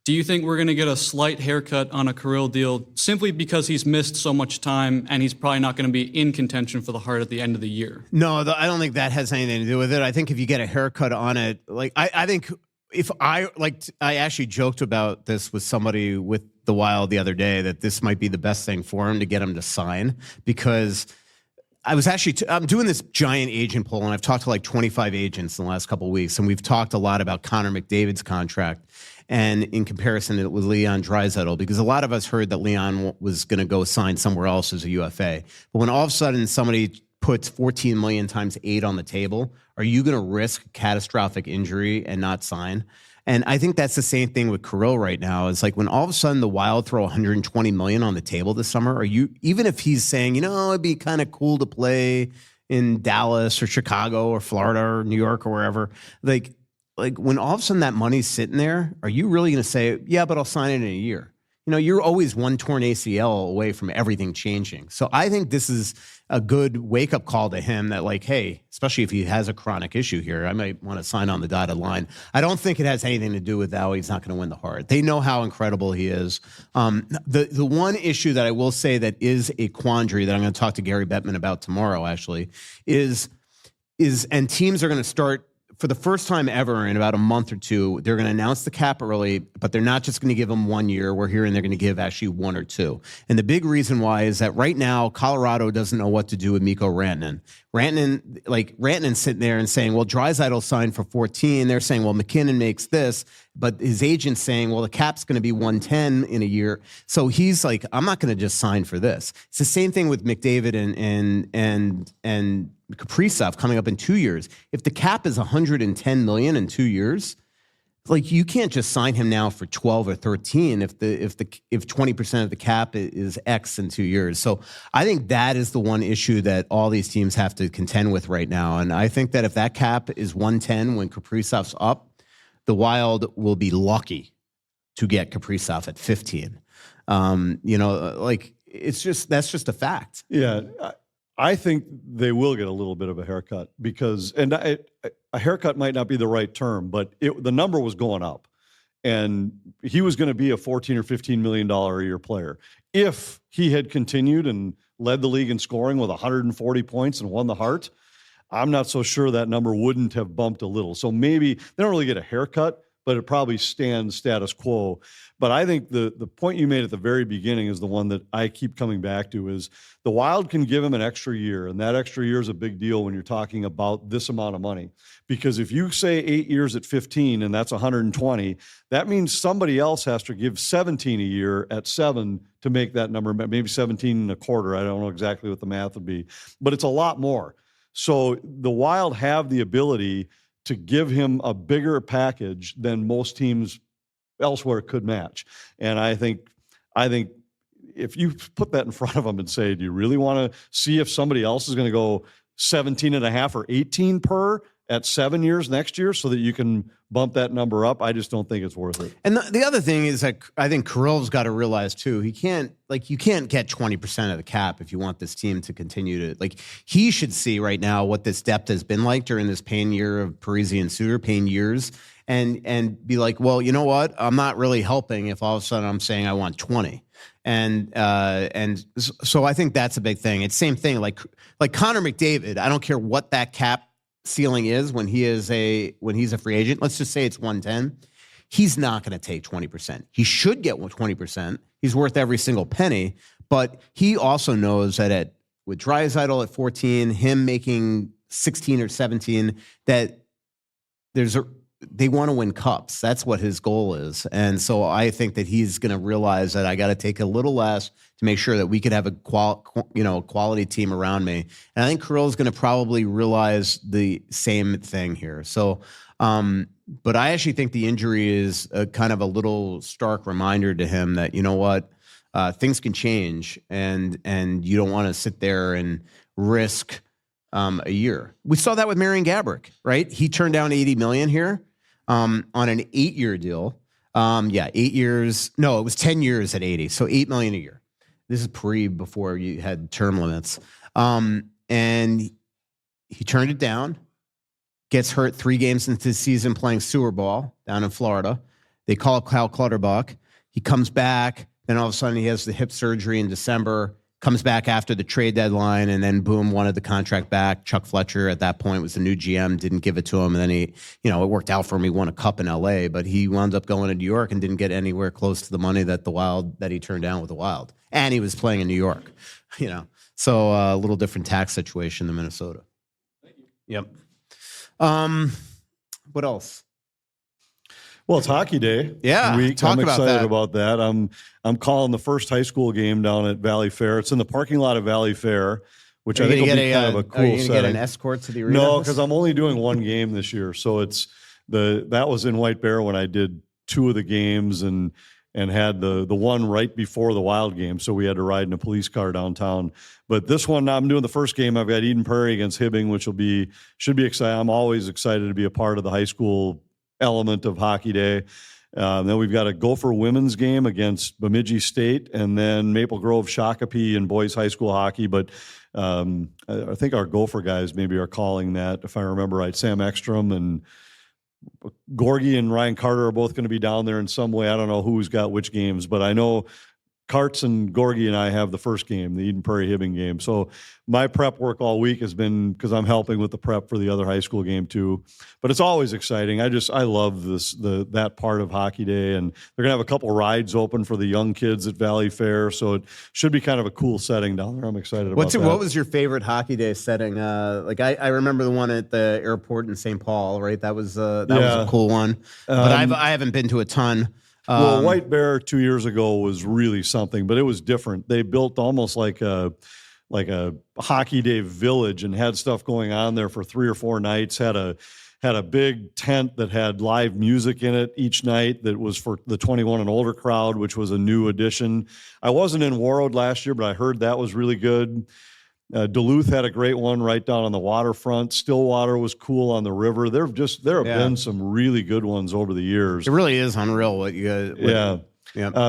Do you think we're going to get a slight haircut on a Kirill deal simply because he's missed so much time and he's probably not going to be in contention for the Hart at the end of the year? No, I don't think that has anything to do with it. I think if you get a haircut on it, like I think if I actually joked about this with somebody with the Wild the other day, that this might be the best thing for him to get him to sign, because I'm doing this giant agent poll, and I've talked to like 25 agents in the last couple of weeks, and we've talked a lot about Connor McDavid's contract and in comparison with Leon Draisaitl, because a lot of us heard that Leon was going to go sign somewhere else as a UFA. But when all of a sudden somebody puts 14 million times 8 on the table, are you going to risk catastrophic injury and not sign? And I think that's the same thing with Kirill right now. It's like when all of a sudden the Wild throw 120 million on the table this summer, are you, even if he's saying, it'd be kind of cool to play in Dallas or Chicago or Florida or New York or wherever, like when all of a sudden that money's sitting there, are you really going to say, yeah, but I'll sign it in a year? You're always one torn ACL away from everything changing. So I think this is a good wake-up call to him that, like, hey, especially if he has a chronic issue here, I might want to sign on the dotted line. I don't think it has anything to do with how he's not going to win the Hart. They know how incredible he is. The one issue that I will say that is a quandary that I'm going to talk to Gary Bettman about tomorrow, actually, is and teams are going to start, for the first time ever in about a month or two, they're going to announce the cap early, but they're not just going to give them 1 year. We're hearing they're going to give actually 1 or 2. And the big reason why is that right now, Colorado doesn't know what to do with Mikko Rantanen. Rantanen's sitting there and saying, well, Draisaitl signed for 14. They're saying, well, McKinnon makes this, but his agent's saying, well, the cap's going to be 110 in a year. So he's like, I'm not going to just sign for this. It's the same thing with McDavid and Kaprizov coming up in 2 years. If the cap is 110 million in 2 years, like, you can't just sign him now for 12 or 13 if 20% of the cap is X in 2 years. So I think that is the one issue that all these teams have to contend with right now. And I think that if that cap is 110 when Kaprizov's up, the Wild will be lucky to get Kaprizov at 15. That's just a fact. Yeah. I think they will get a little bit of a haircut because, a haircut might not be the right term, but the number was going up, and he was going to be a $14 or $15 million a year player. If he had continued and led the league in scoring with 140 points and won the Hart, I'm not so sure that number wouldn't have bumped a little. So maybe they don't really get a haircut, but it probably stands status quo. But I think the point you made at the very beginning is the one that I keep coming back to, is the Wild can give him an extra year, and that extra year is a big deal when you're talking about this amount of money. Because if you say 8 years at 15 and that's 120, that means somebody else has to give 17 a year at 7 to make that number, maybe 17 and a quarter. I don't know exactly what the math would be, but it's a lot more. So the Wild have the ability to give him a bigger package than most teams elsewhere could match. And I think if you put that in front of them and say, do you really want to see if somebody else is going to go 17 and a half or 18 per at 7 years next year so that you can bump that number up? I just don't think it's worth it. And the other thing is that I think Kirill's got to realize too, you can't get 20% of the cap if you want this team to continue to, he should see right now what this depth has been like during this pain year of Parise and Suter, pain years. and be like, well, you know what? I'm not really helping if all of a sudden I'm saying I want 20. And so I think that's a big thing. It's same thing like Connor McDavid. I don't care what that cap ceiling is when he's a free agent. Let's just say it's 110. He's not going to take 20%. He should get 20%. He's worth every single penny. But he also knows that with Draisaitl at 14, him making 16 or 17, that they want to win cups. That's what his goal is. And so I think that he's going to realize that I got to take a little less to make sure that we could have a quality team around me. And I think Kirill's going to probably realize the same thing here. So, but I actually think the injury is a kind of a little stark reminder to him that, you know what, things can change, and you don't want to sit there and risk a year. We saw that with Marian Gaborik, right? He turned down $80 million here on an 8-year deal. 8 years. No, it was 10 years at 80. So $8 million a year. This is before you had term limits. And he turned it down, gets hurt 3 games into the season playing sewer ball down in Florida. They call up Kyle Clutterbuck. He comes back. Then all of a sudden he has the hip surgery in December, comes back after the trade deadline, and then boom, wanted the contract back. Chuck Fletcher at that point was the new GM, didn't give it to him. And then he, it worked out for him. He won a cup in LA, but he wound up going to New York and didn't get anywhere close to the money that he turned down with the Wild. And he was playing in New York, So a little different tax situation than Minnesota. Thank you. Yep. What else? Well, it's Hockey Day. Yeah, I'm excited about that. I'm calling the first high school game down at Valley Fair. It's in the parking lot of Valley Fair, which I think will be kind of a cool setting. Are you going to get an escort to the arena? No, because I'm only doing one game this year. So that was in White Bear when I did 2 of the games and had the one right before the Wild game. So we had to ride in a police car downtown. But this one, I'm doing the first game. I've got Eden Prairie against Hibbing, which should be exciting. I'm always excited to be a part of the high school element of Hockey Day. Then we've got a Gopher women's game against Bemidji State, and then Maple Grove Shakopee and boys high school hockey. But I think our Gopher guys maybe are calling that, if I remember right. Sam Ekstrom and Gorgie and Ryan Carter are both going to be down there in some way. I don't know who's got which games, but I know Karts and Gorgie and I have the first game, the Eden Prairie Hibbing game. So my prep work all week has been because I'm helping with the prep for the other high school game too. But it's always exciting. I love that part of Hockey Day, and they're gonna have a couple rides open for the young kids at Valley Fair. So it should be kind of a cool setting down there. I'm excited about that. What was your favorite Hockey Day setting? I remember the one at the airport in St. Paul, right? That was a cool one. But I haven't been to a ton. Well, White Bear 2 years ago was really something, but it was different. They built almost like a Hockey Day village and had stuff going on there for 3 or 4 nights. Had a big tent that had live music in it each night that was for the 21 and older crowd, which was a new addition. I wasn't in Warroad last year, but I heard that was really good. Duluth had a great one right down on the waterfront. Stillwater was cool on the river. There have been some really good ones over the years. It really is unreal what you guys.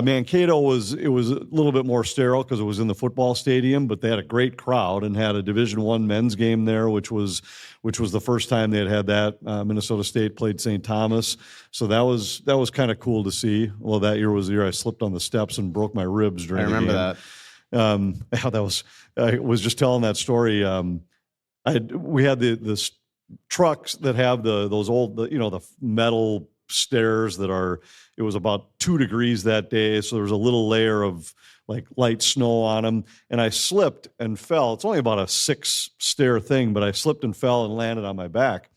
Mankato was a little bit more sterile because it was in the football stadium, but they had a great crowd and had a Division I men's game there, which was the first time they had that. Minnesota State played St. Thomas, so that was kind of cool to see. Well, that year was the year I slipped on the steps and broke my ribs during the game. I remember that. I was just telling that story. We had the trucks that have those old, the metal stairs it was about 2 degrees that day. So there was a little layer of like light snow on them. And I slipped and fell. It's only about a 6-stair thing, but I slipped and fell and landed on my back.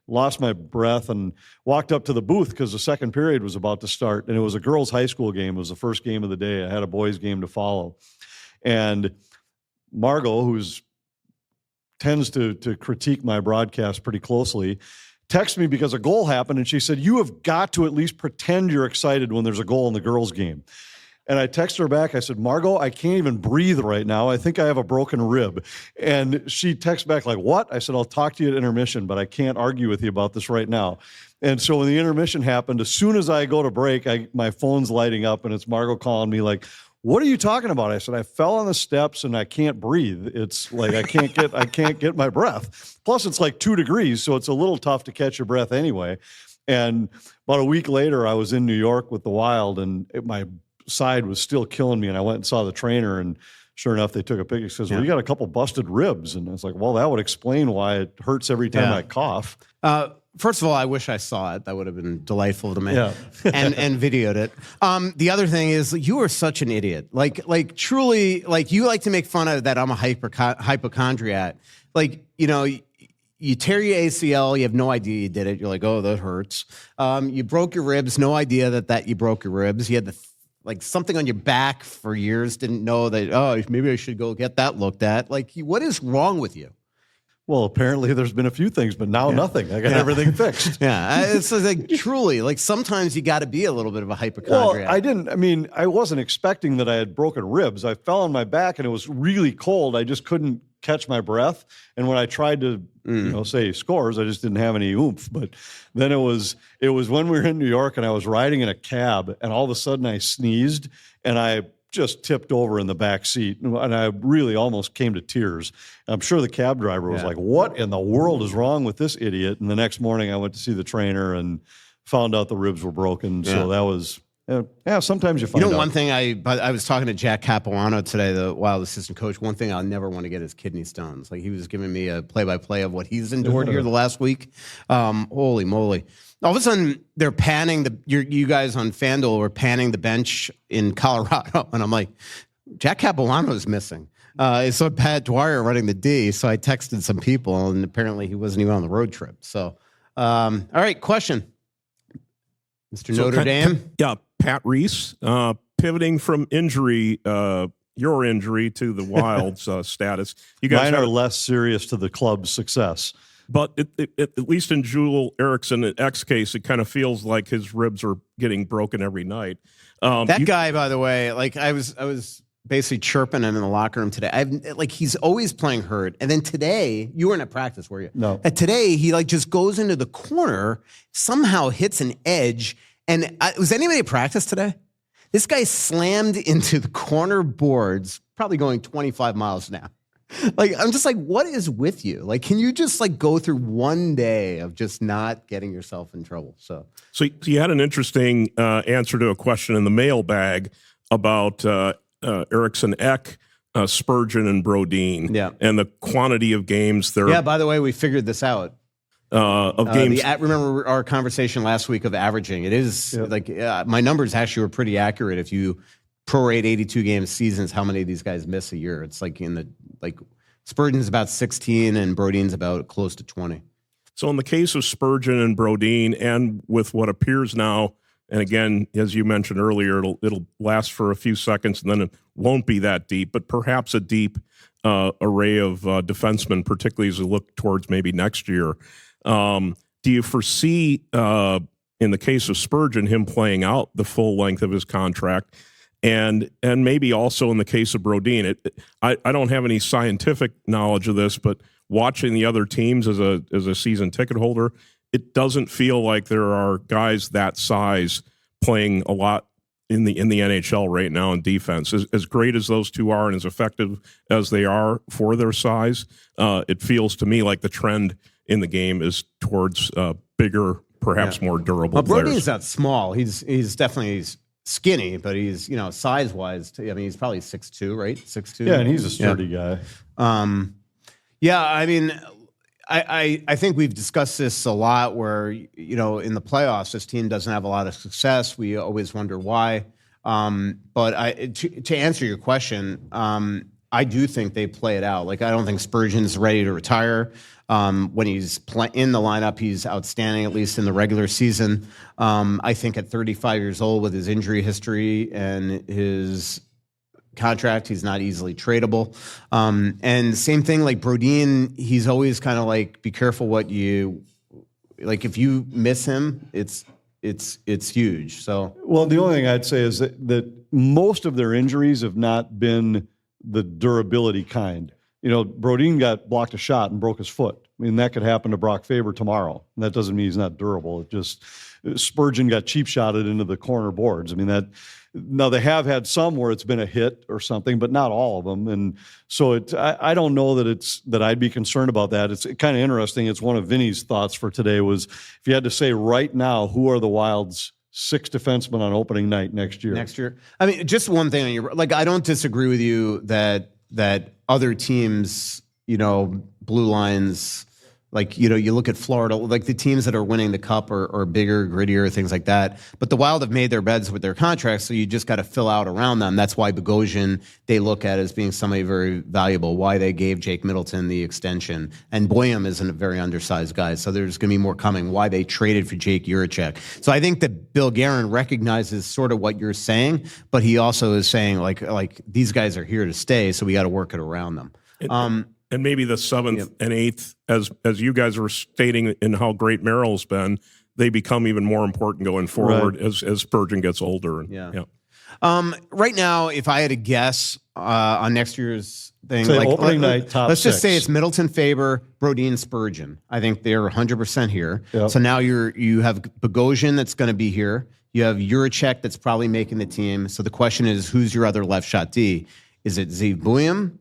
Lost my breath and walked up to the booth because the second period was about to start. And it was a girls' high school game. It was the first game of the day. I had a boys' game to follow. And Margot, who tends to critique my broadcast pretty closely, texted me because a goal happened, and she said, "You have got to at least pretend you're excited when there's a goal in the girls' game." And I texted her back. I said, "Margot, I can't even breathe right now. I think I have a broken rib." And she texted back like, "What?" I said, "I'll talk to you at intermission, but I can't argue with you about this right now." And so when the intermission happened, as soon as I go to break, my phone's lighting up, and it's Margot calling me like, "What are you talking about?" I said, "I fell on the steps and I can't breathe. It's like I can't get my breath. Plus it's like 2 degrees, so it's a little tough to catch your breath anyway." And about a week later, I was in New York with the Wild, and my side was still killing me. And I went and saw the trainer, and sure enough, they took a picture. He says, well, you got a couple busted ribs. And I was like, well, that would explain why it hurts every time I cough. First of all, I wish I saw it. That would have been delightful to me. Yeah. and videoed it. The other thing is, you are such an idiot. Like truly, like you like to make fun of that I'm a hypochondriac. Like, you know, you tear your ACL, you have no idea you did it. You're like, oh, that hurts. You broke your ribs, no idea that you broke your ribs. You had like something on your back for years, didn't know that, oh, maybe I should go get that looked at. Like, what is wrong with you? Well, apparently there's been a few things, but now nothing. I got everything fixed. Yeah, it's like truly, like sometimes you got to be a little bit of a hypochondriac. Well, I wasn't expecting that I had broken ribs. I fell on my back and it was really cold. I just couldn't catch my breath. And when I tried to, say scores, I just didn't have any oomph. But then it was when we were in New York and I was riding in a cab and all of a sudden I sneezed and I just tipped over in the back seat, and I really almost came to tears. I'm sure the cab driver was like, what in the world is wrong with this idiot? And the next morning I went to see the trainer and found out the ribs were broken. So that was, sometimes you find out. One thing I was talking to Jack Capuano today, the Wild assistant coach. One thing I'll never want to get is kidney stones. Like he was giving me a play-by-play of what he's endured here the last week. Holy moly. All of a sudden, they're panning you guys on FanDuel were panning the bench in Colorado. And I'm like, Jack Capuano is missing. So Pat Dwyer running the D. So I texted some people, and apparently he wasn't even on the road trip. So, all right, question. Mr. Notre Dame? Pat Reese, pivoting from injury, your injury to the Wild's status. You guys Mine are less serious to the club's success. But at least in Joel Eriksson X case, it kind of feels like his ribs are getting broken every night. That guy, by the way, like I was basically chirping him in the locker room today. He's always playing hurt, and then today you weren't at practice, were you? No. Today he just goes into the corner, somehow hits an edge, and was anybody at practice today? This guy slammed into the corner boards, probably going 25 miles an hour. Like, I'm just like, what is with you? Like, can you just go through one day of just not getting yourself in trouble? So you had an interesting answer to a question in the mailbag about Eriksson Ek, Spurgeon, and Brodin. Yeah. And the quantity of games there. Yeah, by the way, we figured this out. Of games. Remember our conversation last week of averaging? It is my numbers actually were pretty accurate. If you prorate 82 game seasons, how many of these guys miss a year? It's Spurgeon's about 16 and Brodin's about close to 20. So in the case of Spurgeon and Brodin, and with what appears now, and again, as you mentioned earlier, it'll last for a few seconds and then it won't be that deep, but perhaps a deep array of defensemen, particularly as we look towards maybe next year. Do you foresee, in the case of Spurgeon, him playing out the full length of his contract? And maybe also in the case of Brodin, I don't have any scientific knowledge of this, but watching the other teams as a season ticket holder, it doesn't feel like there are guys that size playing a lot in the NHL right now in defense. As great as those two are and as effective as they are for their size, it feels to me like the trend in the game is towards bigger, perhaps more durable players. Brodin's not small. He's definitely skinny, but he's, size-wise, he's probably 6'2", right? 6'2". Yeah, and he's a sturdy guy. I think we've discussed this a lot where, in the playoffs, this team doesn't have a lot of success. We always wonder why. But to answer your question, I do think they play it out. I don't think Spurgeon's ready to retire. When he's in the lineup, he's outstanding, at least in the regular season. I think at 35 years old, with his injury history and his contract, he's not easily tradable. And same thing, Brodin, he's always kind of be careful what you if you miss him, it's huge. So, well, the only thing I'd say is that most of their injuries have not been the durability kind. Brodin blocked a shot and broke his foot. I mean, that could happen to Brock Faber tomorrow. And that doesn't mean he's not durable. It just, Spurgeon got cheap shotted into the corner boards. I mean, now they have had some where it's been a hit or something, but not all of them. And so I don't know that I'd be concerned about that. It's kind of interesting. It's one of Vinny's thoughts for today was, if you had to say right now, who are the Wild's 6 defensemen on opening night next year? I mean, just one thing on your, like, I don't disagree with you that other teams, blue lines, like, you look at Florida, like the teams that are winning the cup are bigger, grittier, things like that. But the Wild have made their beds with their contracts, so you just got to fill out around them. That's why Bogosian, they look at as being somebody very valuable, why they gave Jake Middleton the extension. And Boyum isn't a very undersized guy, so there's going to be more coming. Why they traded for Jake Jiricek. So I think that Bill Guerin recognizes sort of what you're saying, but he also is saying, like these guys are here to stay, so we got to work it around them. And maybe the 7th and 8th, as you guys were stating in how great Merrill's been, they become even more important going forward as Spurgeon gets older. Right now, if I had to guess on next year's thing, opening night, top let's just 6. say it's Middleton, Faber, Brodin, Spurgeon. I think they're 100% here. Yep. So now you have Bogosian that's going to be here. You have Jiricek that's probably making the team. So the question is, who's your other left shot D? Is it Zeev Buium?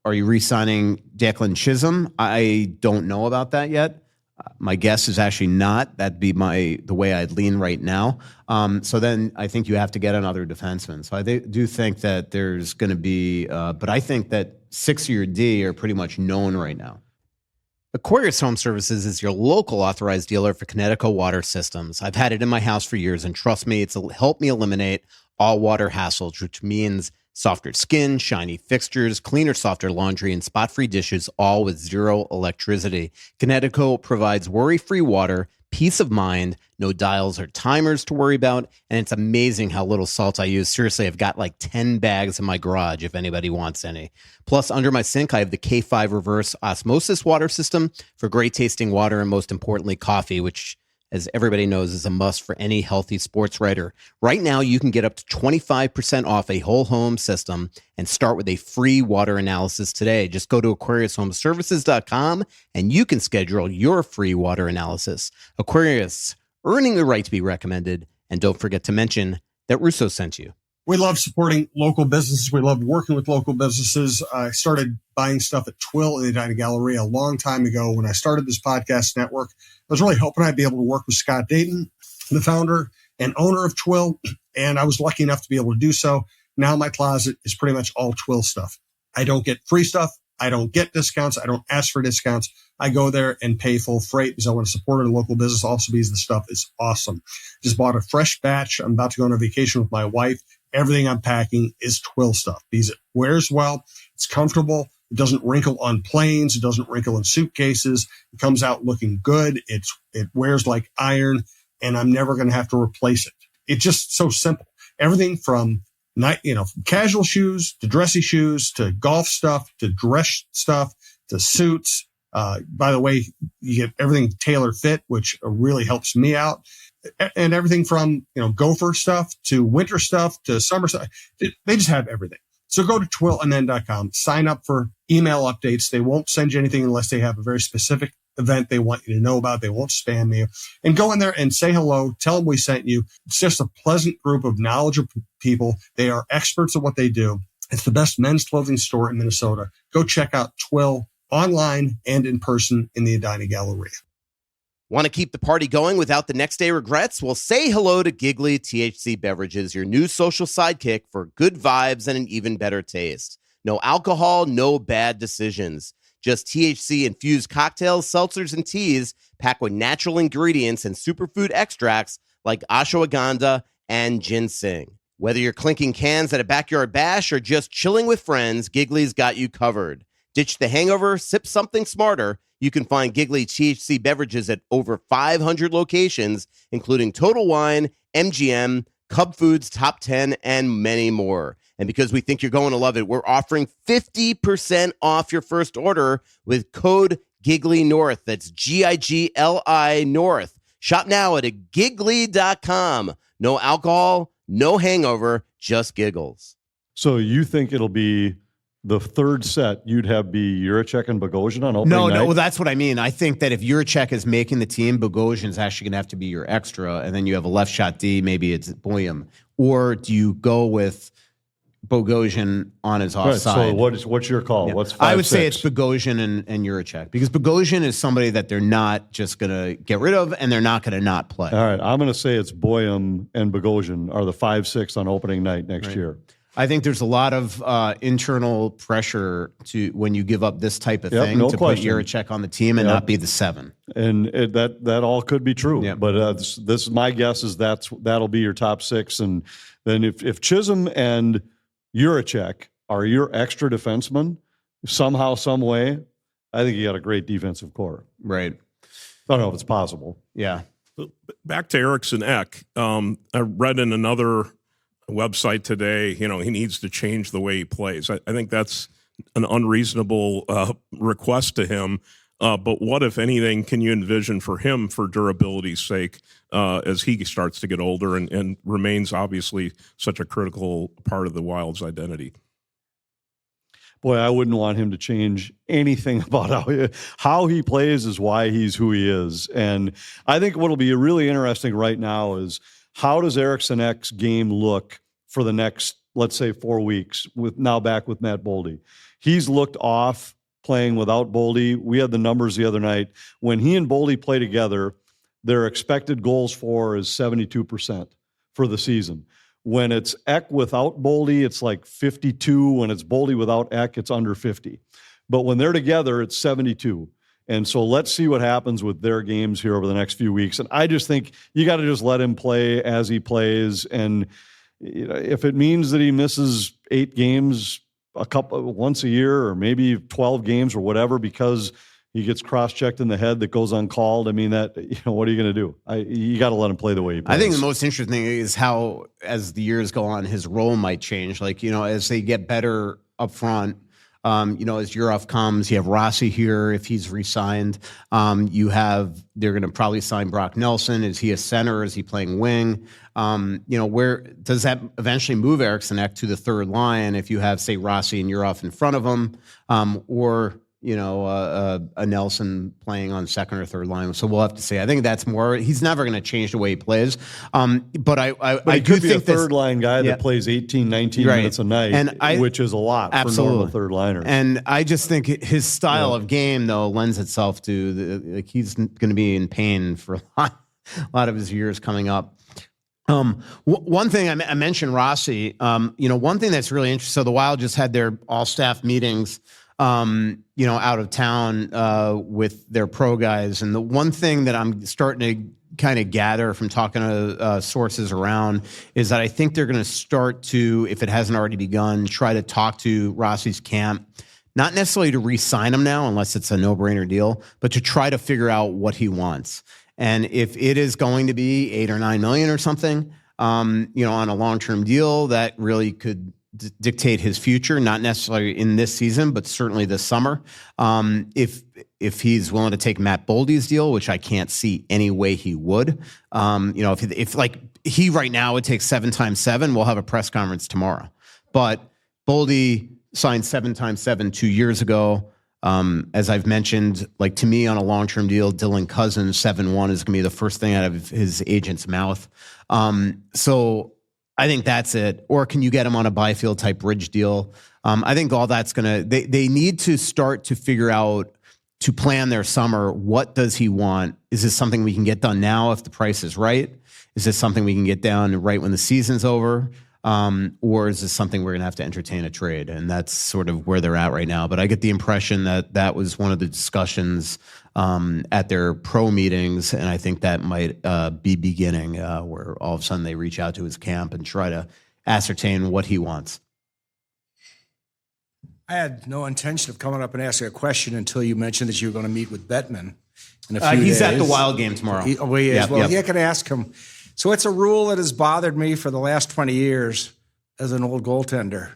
Are you re-signing Declan Chisholm? I don't know about that yet. My guess is actually not. That'd be the way I'd lean right now. So then I think you have to get another defenseman. So I do think that there's going to be, but I think that 6 or D are pretty much known right now. Aquarius Home Services is your local authorized dealer for Connecticut water systems. I've had it in my house for years, and trust me, it's helped me eliminate all water hassles, which means softer skin, shiny fixtures, cleaner, softer laundry, and spot-free dishes, all with zero electricity. Connecticut provides worry-free water, peace of mind, no dials or timers to worry about, and it's amazing how little salt I use. Seriously, I've got like 10 bags in my garage if anybody wants any. Plus, under my sink, I have the K5 reverse osmosis water system for great-tasting water and, most importantly, coffee, which, as everybody knows, is a must for any healthy sports writer. Right now, you can get up to 25% off a whole home system and start with a free water analysis today. Just go to AquariusHomeservices.com and you can schedule your free water analysis. Aquarius, earning the right to be recommended. And don't forget to mention that Russo sent you. We love supporting local businesses. We love working with local businesses. I started buying stuff at Twill in the Edina Galleria a long time ago. When I started this podcast network, I was really hoping I'd be able to work with Scott Dayton, the founder and owner of Twill, and I was lucky enough to be able to do so. Now my closet is pretty much all Twill stuff. I don't get free stuff. I don't get discounts. I don't ask for discounts. I go there and pay full freight because I want to support a local business also because the stuff is awesome. Just bought a fresh batch. I'm about to go on a vacation with my wife. Everything I'm packing is Twill stuff because it wears well. It's comfortable. It doesn't wrinkle on planes. It doesn't wrinkle in suitcases. It comes out looking good. It wears like iron, and I'm never going to have to replace it. It's just so simple. Everything from casual shoes to dressy shoes to golf stuff to dress stuff to suits. By the way, you get everything tailor fit, which really helps me out. And everything from, gopher stuff to winter stuff to summer stuff. They just have everything. So go to twillmn.com, sign up for email updates. They won't send you anything unless they have a very specific event they want you to know about. They won't spam you. And go in there and say hello. Tell them we sent you. It's just a pleasant group of knowledgeable people. They are experts at what they do. It's the best men's clothing store in Minnesota. Go check out Twill online and in person in the Edina Galleria. Want to keep the party going without the next day regrets? Well, say hello to Giggly THC Beverages, your new social sidekick for good vibes and an even better taste. No alcohol, no bad decisions. Just THC-infused cocktails, seltzers, and teas packed with natural ingredients and superfood extracts like ashwagandha and ginseng. Whether you're clinking cans at a backyard bash or just chilling with friends, Giggly's got you covered. Ditch the hangover, sip something smarter. You can find Giggly THC Beverages at over 500 locations, including Total Wine, MGM, Cub Foods, Top 10, and many more. And because we think you're going to love it, we're offering 50% off your first order with code Giggly North. That's GIGLI North. Shop now at giggly.com. No alcohol, no hangover, just giggles. So you think it'll be the third set you'd have be Jiricek and Bogosian on opening night? No, well, that's what I mean. I think that if Jiricek is making the team, Bogosian's actually going to have to be your extra, and then you have a left shot D, maybe it's Boyum. Or do you go with Bogosian on his offside? Right, so what's your call? Yeah. What's 5-6? I would say it's Bogosian and Jiricek, because Bogosian is somebody that they're not just going to get rid of, and they're not going to not play. All right, I'm going to say it's Boyum and Bogosian are the 5-6 on opening night next year. I think there's a lot of internal pressure to when you give up this type of thing to put Jiricek on the team and not be the 7. And that all could be true. Yep. But this my guess is that'll be your top 6. And then if Chisholm and Jiricek are your extra defensemen somehow, some way, I think you got a great defensive core. Right. I don't know if it's possible. Yeah. Back to Eriksson Ek. I read in another website today, he needs to change the way he plays. I think that's an unreasonable request to him. But what, if anything, can you envision for him for durability's sake as he starts to get older and remains obviously such a critical part of the Wild's identity? Boy, I wouldn't want him to change anything about how he plays is why he's who he is. And I think what'll be really interesting right now is how does Eriksson Ek's game look for the next, let's say, 4 weeks, with now back with Matt Boldy? He's looked off playing without Boldy. We had the numbers the other night. When he and Boldy play together, their expected goals for is 72% for the season. When it's Ek without Boldy, it's like 52. When it's Boldy without Ek, it's under 50. But when they're together, it's 72. And so let's see what happens with their games here over the next few weeks. And I just think you got to just let him play as he plays. And if it means that he misses 8 games once a year, or maybe 12 games or whatever, because he gets cross-checked in the head that goes uncalled, I mean, what are you going to do? You got to let him play the way he plays. I think the most interesting thing is how, as the years go on, his role might change. Like, as they get better up front, as Urov comes, you have Rossi here if he's re-signed. They're going to probably sign Brock Nelson. Is he a center? Is he playing wing? Where does that eventually move Eriksson Ek to the third line if you have, say, Rossi and Urov in front of him, or a Nelson playing on second or third line? So we'll have to see. I think that's more. He's never going to change the way he plays. But I do think a third line guy that plays 18, 19 minutes a night, which is a lot for normal third liners. And I just think his style of game, though, lends itself to he's going to be in pain for a lot of his years coming up. One thing I mentioned Rossi. One thing that's really interesting. So the Wild just had their all-staff meetings, out of town with their pro guys. And the one thing that I'm starting to kind of gather from talking to sources around is that I think they're going to start to, if it hasn't already begun, try to talk to Rossi's camp, not necessarily to re-sign him now, unless it's a no-brainer deal, but to try to figure out what he wants. And if it is going to be $8 or $9 million or something, on a long-term deal, that really could dictate his future, not necessarily in this season, but certainly this summer. If he's willing to take Matt Boldy's deal, which I can't see any way he would, if like he right now would take 7 times 7, we'll have a press conference tomorrow. But Boldy signed 7 times 7 2 years ago. As I've mentioned, like to me on a long-term deal, Dylan Cousins 7-1 is going to be the first thing out of his agent's mouth. So I think that's it. Or can you get him on a Byfield type bridge deal? I think all that's going to, they need to start to figure out, to plan their summer. What does he want? Is this something we can get done now if the price is right? Is this something we can get down right when the season's over? Or is this something we're going to have to entertain a trade? And that's sort of where they're at right now. But I get the impression that that was one of the discussions at their pro meetings. And I think that might be beginning where all of a sudden they reach out to his camp and try to ascertain what he wants. I had no intention of coming up and asking a question until you mentioned that you were going to meet with Bettman in a few days. He's at the Wild game tomorrow. He is. You can ask him. So it's a rule that has bothered me for the last 20 years as an old goaltender.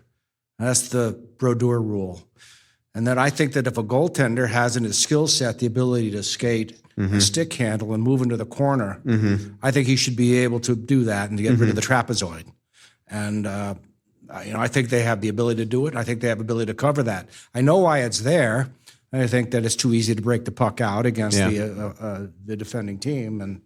That's the Brodeur rule. And that I think that if a goaltender has in his skill set the ability to skate, and stick handle, and move into the corner, I think he should be able to do that and to get rid of the trapezoid. And I think they have the ability to do it. I think they have the ability to cover that. I know why it's there. I think that it's too easy to break the puck out against the defending team,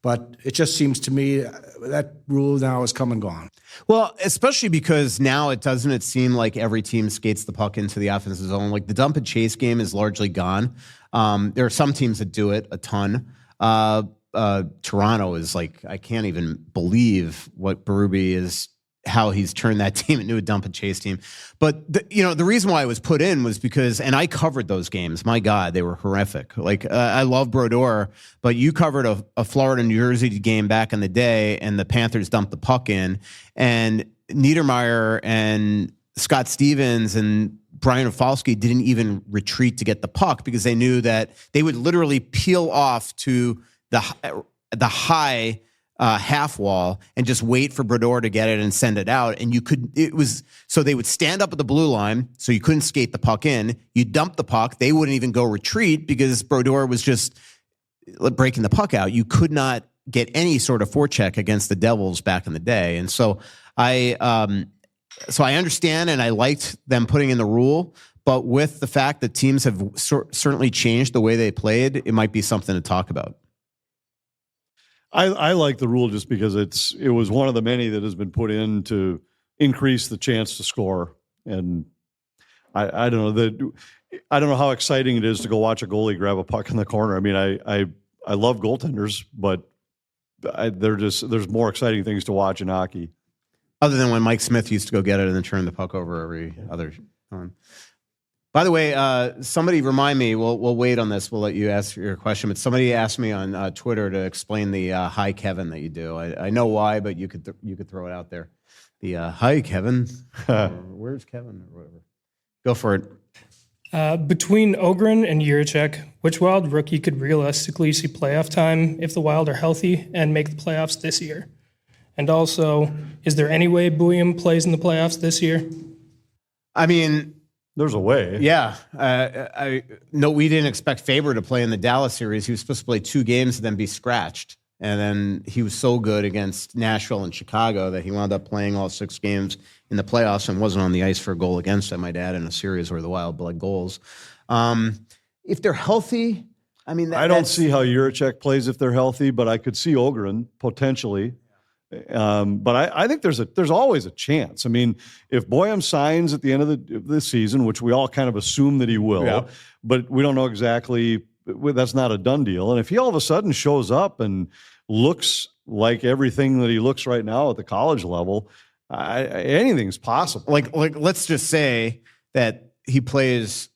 but it just seems to me that rule now has come and gone. Well, especially because now it seem like every team skates the puck into the offensive zone. Like the dump and chase game is largely gone. There are some teams that do it a ton. Toronto is like, I can't even believe what Berube is, how he's turned that team into a dump and chase team. But the reason why it was put in was because, and I covered those games. My God, they were horrific. Like I love Brodeur, but you covered a Florida New Jersey game back in the day, and the Panthers dumped the puck in, and Niedermeyer and Scott Stevens and Brian Rafalski didn't even retreat to get the puck because they knew that they would literally peel off to the high half wall and just wait for Brodeur to get it and send it out. And so they would stand up at the blue line, so you couldn't skate the puck in. You dump the puck, they wouldn't even go retreat because Brodeur was just breaking the puck out. You could not get any sort of forecheck against the Devils back in the day. And so I understand, and I liked them putting in the rule, but with the fact that teams have certainly changed the way they played, it might be something to talk about. I like the rule just because it was one of the many that has been put in to increase the chance to score. And I don't know how exciting it is to go watch a goalie grab a puck in the corner. I mean, I love goaltenders, but there's more exciting things to watch in hockey. Other than when Mike Smith used to go get it and then turn the puck over every other time. By the way, somebody remind me, we'll wait on this. We'll let you ask your question. But somebody asked me on Twitter to explain the hi Kevin that you do. I know why, but you could throw it out there. The hi Kevin. Where's Kevin or whatever? Go for it. Between Ohgren and Jiricek, which Wild rookie could realistically see playoff time if the Wild are healthy and make the playoffs this year? And also, is there any way Buium plays in the playoffs this year? I mean, there's a way. Yeah. We didn't expect Faber to play in the Dallas series. He was supposed to play 2 games and then be scratched. And then he was so good against Nashville and Chicago that he wound up playing all 6 games in the playoffs and wasn't on the ice for a goal against, I might add, in a series where the Wild bled goals. If they're healthy, I mean, I don't see how Jiricek plays if they're healthy, but I could see Ohgren potentially. But I think there's always a chance. I mean, if Buium signs at the end of the season, which we all kind of assume that he will, but we don't know exactly, that's not a done deal. And if he all of a sudden shows up and looks like everything that he looks right now at the college level, anything's possible. Like let's just say that he plays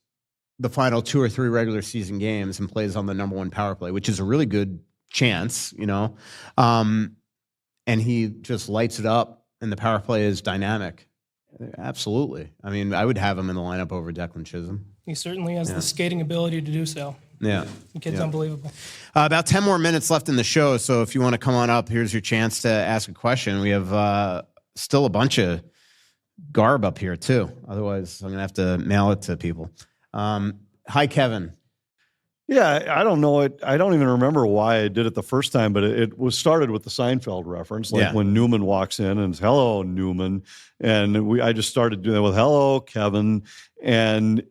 the final 2 or 3 regular season games and plays on the number 1 power play, which is a really good chance, and he just lights it up, and the power play is dynamic. Absolutely. I mean, I would have him in the lineup over Declan Chisholm. He certainly has the skating ability to do so. Yeah. The kid's unbelievable. About 10 more minutes left in the show, so if you want to come on up, here's your chance to ask a question. We have still a bunch of garb up here, too. Otherwise, I'm going to have to mail it to people. Hi, Kevin. Yeah, I don't know it. I don't even remember why I did it the first time, but it was started with the Seinfeld reference, when Newman walks in and it's, hello, Newman. And I just started doing that with, hello, Kevin. And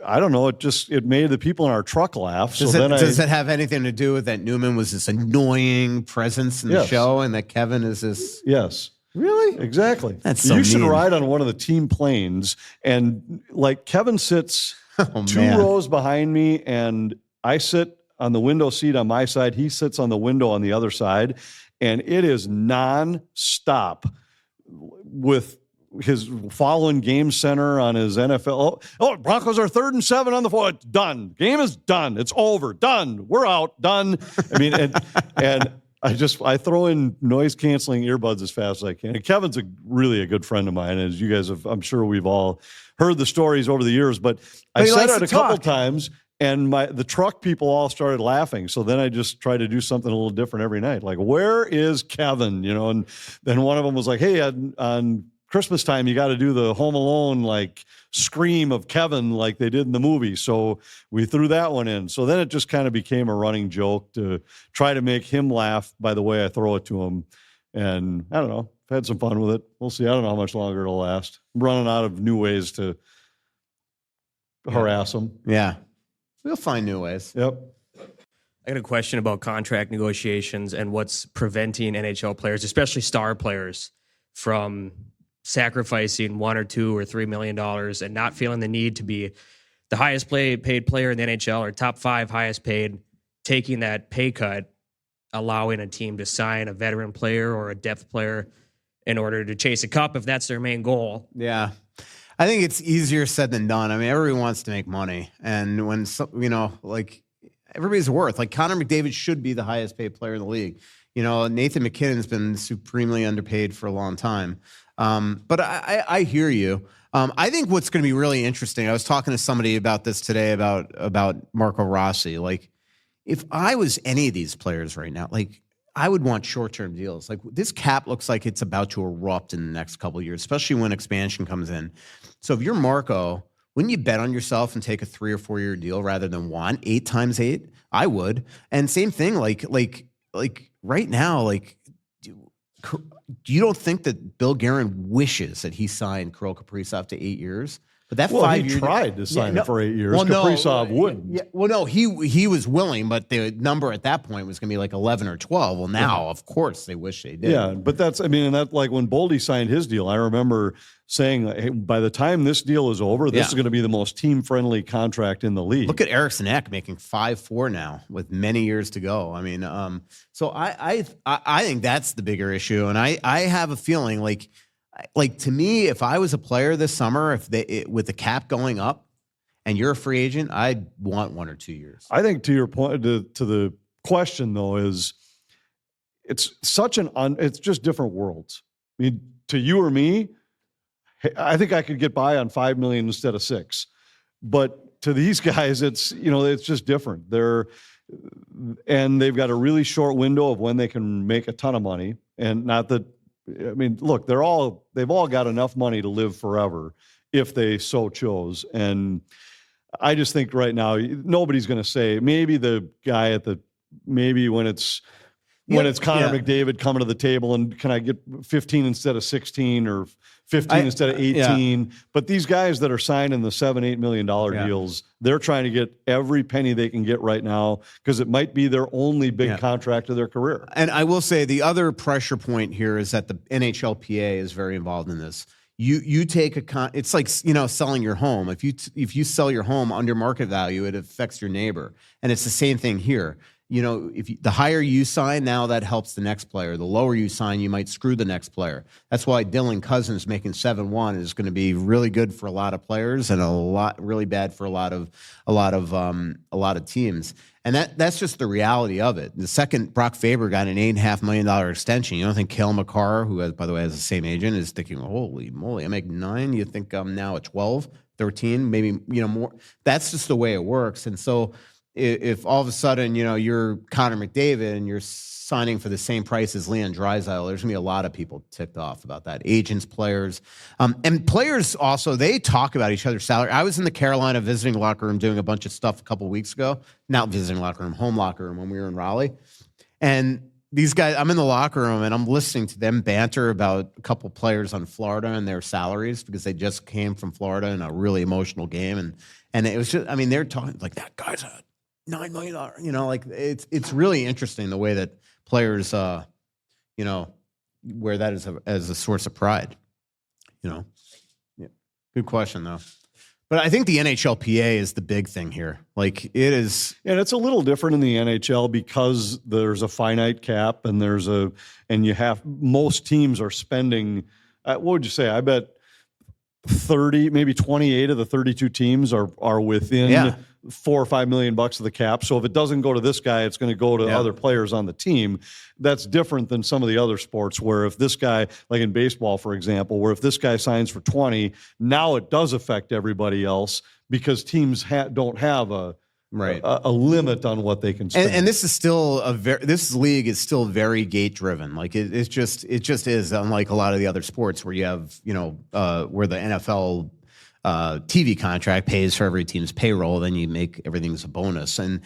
I don't know, it made the people in our truck laugh. Does it have anything to do with that Newman was this annoying presence in the show and that Kevin is this? Yes. Really? Exactly. That's so You should mean. ride on one of the team planes and Kevin sits 2 rows behind me, and I sit on the window seat on my side. He sits on the window on the other side, and it is non-stop with his following Game Center on his NFL. Oh, Broncos are 3rd and 7 on the 4. It's done. Game is done. It's over. Done. We're out. Done. I mean, and I throw in noise canceling earbuds as fast as I can. And Kevin's really a good friend of mine, as you guys have, I'm sure we've all heard the stories over the years. But I said it a couple times, and the truck people all started laughing. So then I just try to do something a little different every night. Like, where is Kevin? And then one of them was like, hey, on Christmas time, you got to do the Home Alone scream of Kevin like they did in the movie. So we threw that one in. So then it just kind of became a running joke to try to make him laugh by the way I throw it to him. And I don't know, had some fun with it. We'll see. I don't know how much longer it'll last. I'm running out of new ways to harass them. Yeah. We'll find new ways. Yep. I got a question about contract negotiations and what's preventing NHL players, especially star players, from sacrificing $1 or $2 or $3 million and not feeling the need to be the highest paid player in the NHL or top 5 highest paid, taking that pay cut, allowing a team to sign a veteran player or a depth player in order to chase a cup if that's their main goal. Yeah. I think it's easier said than done. I mean, everyone wants to make money. And when, like everybody's worth, like Connor McDavid should be the highest paid player in the league. You know, Nathan McKinnon's been supremely underpaid for a long time. But I hear you. I think what's going to be really interesting, I was talking to somebody about this today about Marco Rossi. Like, if I was any of these players right now, like, I would want short-term deals. Like, this cap looks like it's about to erupt in the next couple of years, especially when expansion comes in. So if you're Marco, wouldn't you bet on yourself and take a 3 or 4 year deal rather than 8 times 8? I would. And same thing, like right now, like, you don't think that Bill Guerin wishes that he signed Kirill Kaprizov to 8 years? But that 5 years, he tried to sign it for 8 years. Well, Kaprizov wouldn't. Yeah, well, no, he was willing, but the number at that point was going to be like 11 or 12. Well, now, of course, they wish they did. Yeah, but and that, like, when Boldy signed his deal, I remember saying, hey, by the time this deal is over, this is going to be the most team-friendly contract in the league. Look at Eriksson Ek making 5.4 now with many years to go. I mean, so I think that's the bigger issue, and I have a feeling like to me, if I was a player this summer, with the cap going up, and you're a free agent, I'd want 1 or 2 years. I think to your point, to the question though, is it's such it's just different worlds. I mean, to you or me, I think I could get by on $5 million instead of $6 million, but to these guys, it's just different. They've got a really short window of when they can make a ton of money, and not that. I mean, look, they've all got enough money to live forever if they so chose. And I just think right now, nobody's going to say, maybe the guy when it's Connor McDavid coming to the table and can I get 15 instead of 16 or 15 instead of 18. Yeah. But these guys that are signing the $7-8 million deals, they're trying to get every penny they can get right now because it might be their only big contract of their career. And I will say the other pressure point here is that the NHLPA is very involved in this. You take it's like, selling your home. If you sell your home under market value, it affects your neighbor. And it's the same thing here. The higher you sign, now that helps the next player. The lower you sign, you might screw the next player. That's why Dylan Cousins making 7-1 is going to be really good for a lot of players and really bad for a lot of teams. And that's just the reality of it. The second Brock Faber got an $8.5 million extension, you don't think Cale Makar, who by the way has the same agent, is thinking, holy moly, I make 9. You think I'm now at 12, 13, maybe more. That's just the way it works. And so if all of a sudden, you're Connor McDavid and you're signing for the same price as Leon Draisaitl, there's going to be a lot of people ticked off about that. Agents, players. And players also, they talk about each other's salary. I was in the Carolina visiting locker room doing a bunch of stuff a couple of weeks ago. Not visiting locker room, home locker room when we were in Raleigh. And these guys, I'm in the locker room and I'm listening to them banter about a couple players on Florida and their salaries because they just came from Florida in a really emotional game. And it was just, they're talking like that guy's a $9 million, like it's really interesting the way that players, where that is as a source of pride, Yeah. Good question though. But I think the NHLPA is the big thing here. Like it is. And it's a little different in the NHL because there's a finite cap and most teams are spending, what would you say? I bet 30, maybe 28 of the 32 teams are within $4 or $5 million of the cap. So if it doesn't go to this guy, it's going to go to other players on the team. That's different than some of the other sports where if this guy, like in baseball, for example, where if this guy signs for 20, now it does affect everybody else because teams don't have a limit on what they can spend. And this is still this league is still very gate driven. Like it just is, unlike a lot of the other sports where you have, where the NFL TV contract pays for every team's payroll, then you make everything's a bonus. And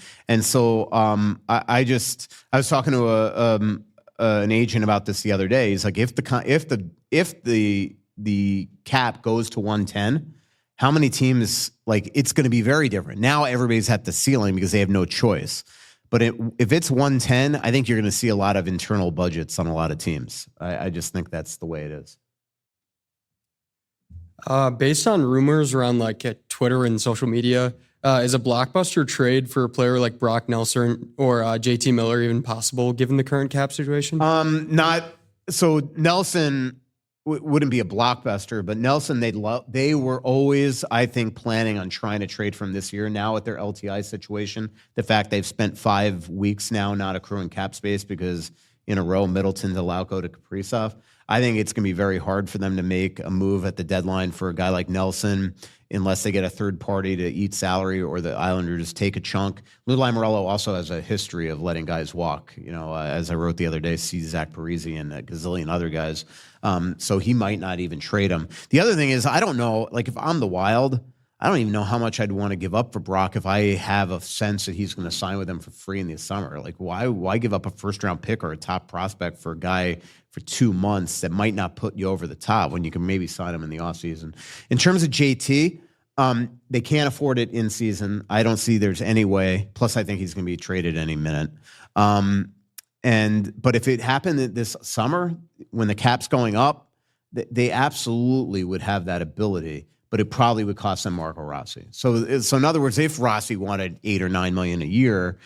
so I was talking to an agent about this the other day. He's like, if the cap goes to 110, how many teams, like, it's going to be very different. Now everybody's at the ceiling because they have no choice. But if it's 110, I think you're going to see a lot of internal budgets on a lot of teams. I just think that's the way it is. Based on rumors around like at Twitter and social media, is a blockbuster trade for a player like Brock Nelson or JT Miller even possible given the current cap situation? Nelson wouldn't be a blockbuster, but Nelson, they were always, I think, planning on trying to trade from this year. Now with their LTI situation, the fact they've spent 5 weeks now not accruing cap space because in a row, Middleton to Lauko to Kaprizov, I think it's going to be very hard for them to make a move at the deadline for a guy like Nelson unless they get a third party to eat salary or the Islanders take a chunk. Lou Lamoriello also has a history of letting guys walk. As I wrote the other day, see Zach Parise and a gazillion other guys. So he might not even trade him. The other thing is, I don't know, like if I'm the Wild, I don't even know how much I'd want to give up for Brock if I have a sense that he's going to sign with them for free in the summer. Like, why give up a first-round pick or a top prospect for a guy for 2 months that might not put you over the top when you can maybe sign him in the offseason? In terms of JT, they can't afford it in season. I don't see there's any way. Plus, I think he's going to be traded any minute. But if it happened this summer when the cap's going up, they absolutely would have that ability. But it probably would cost them Marco Rossi. So in other words, if Rossi wanted $8 or $9 million a year,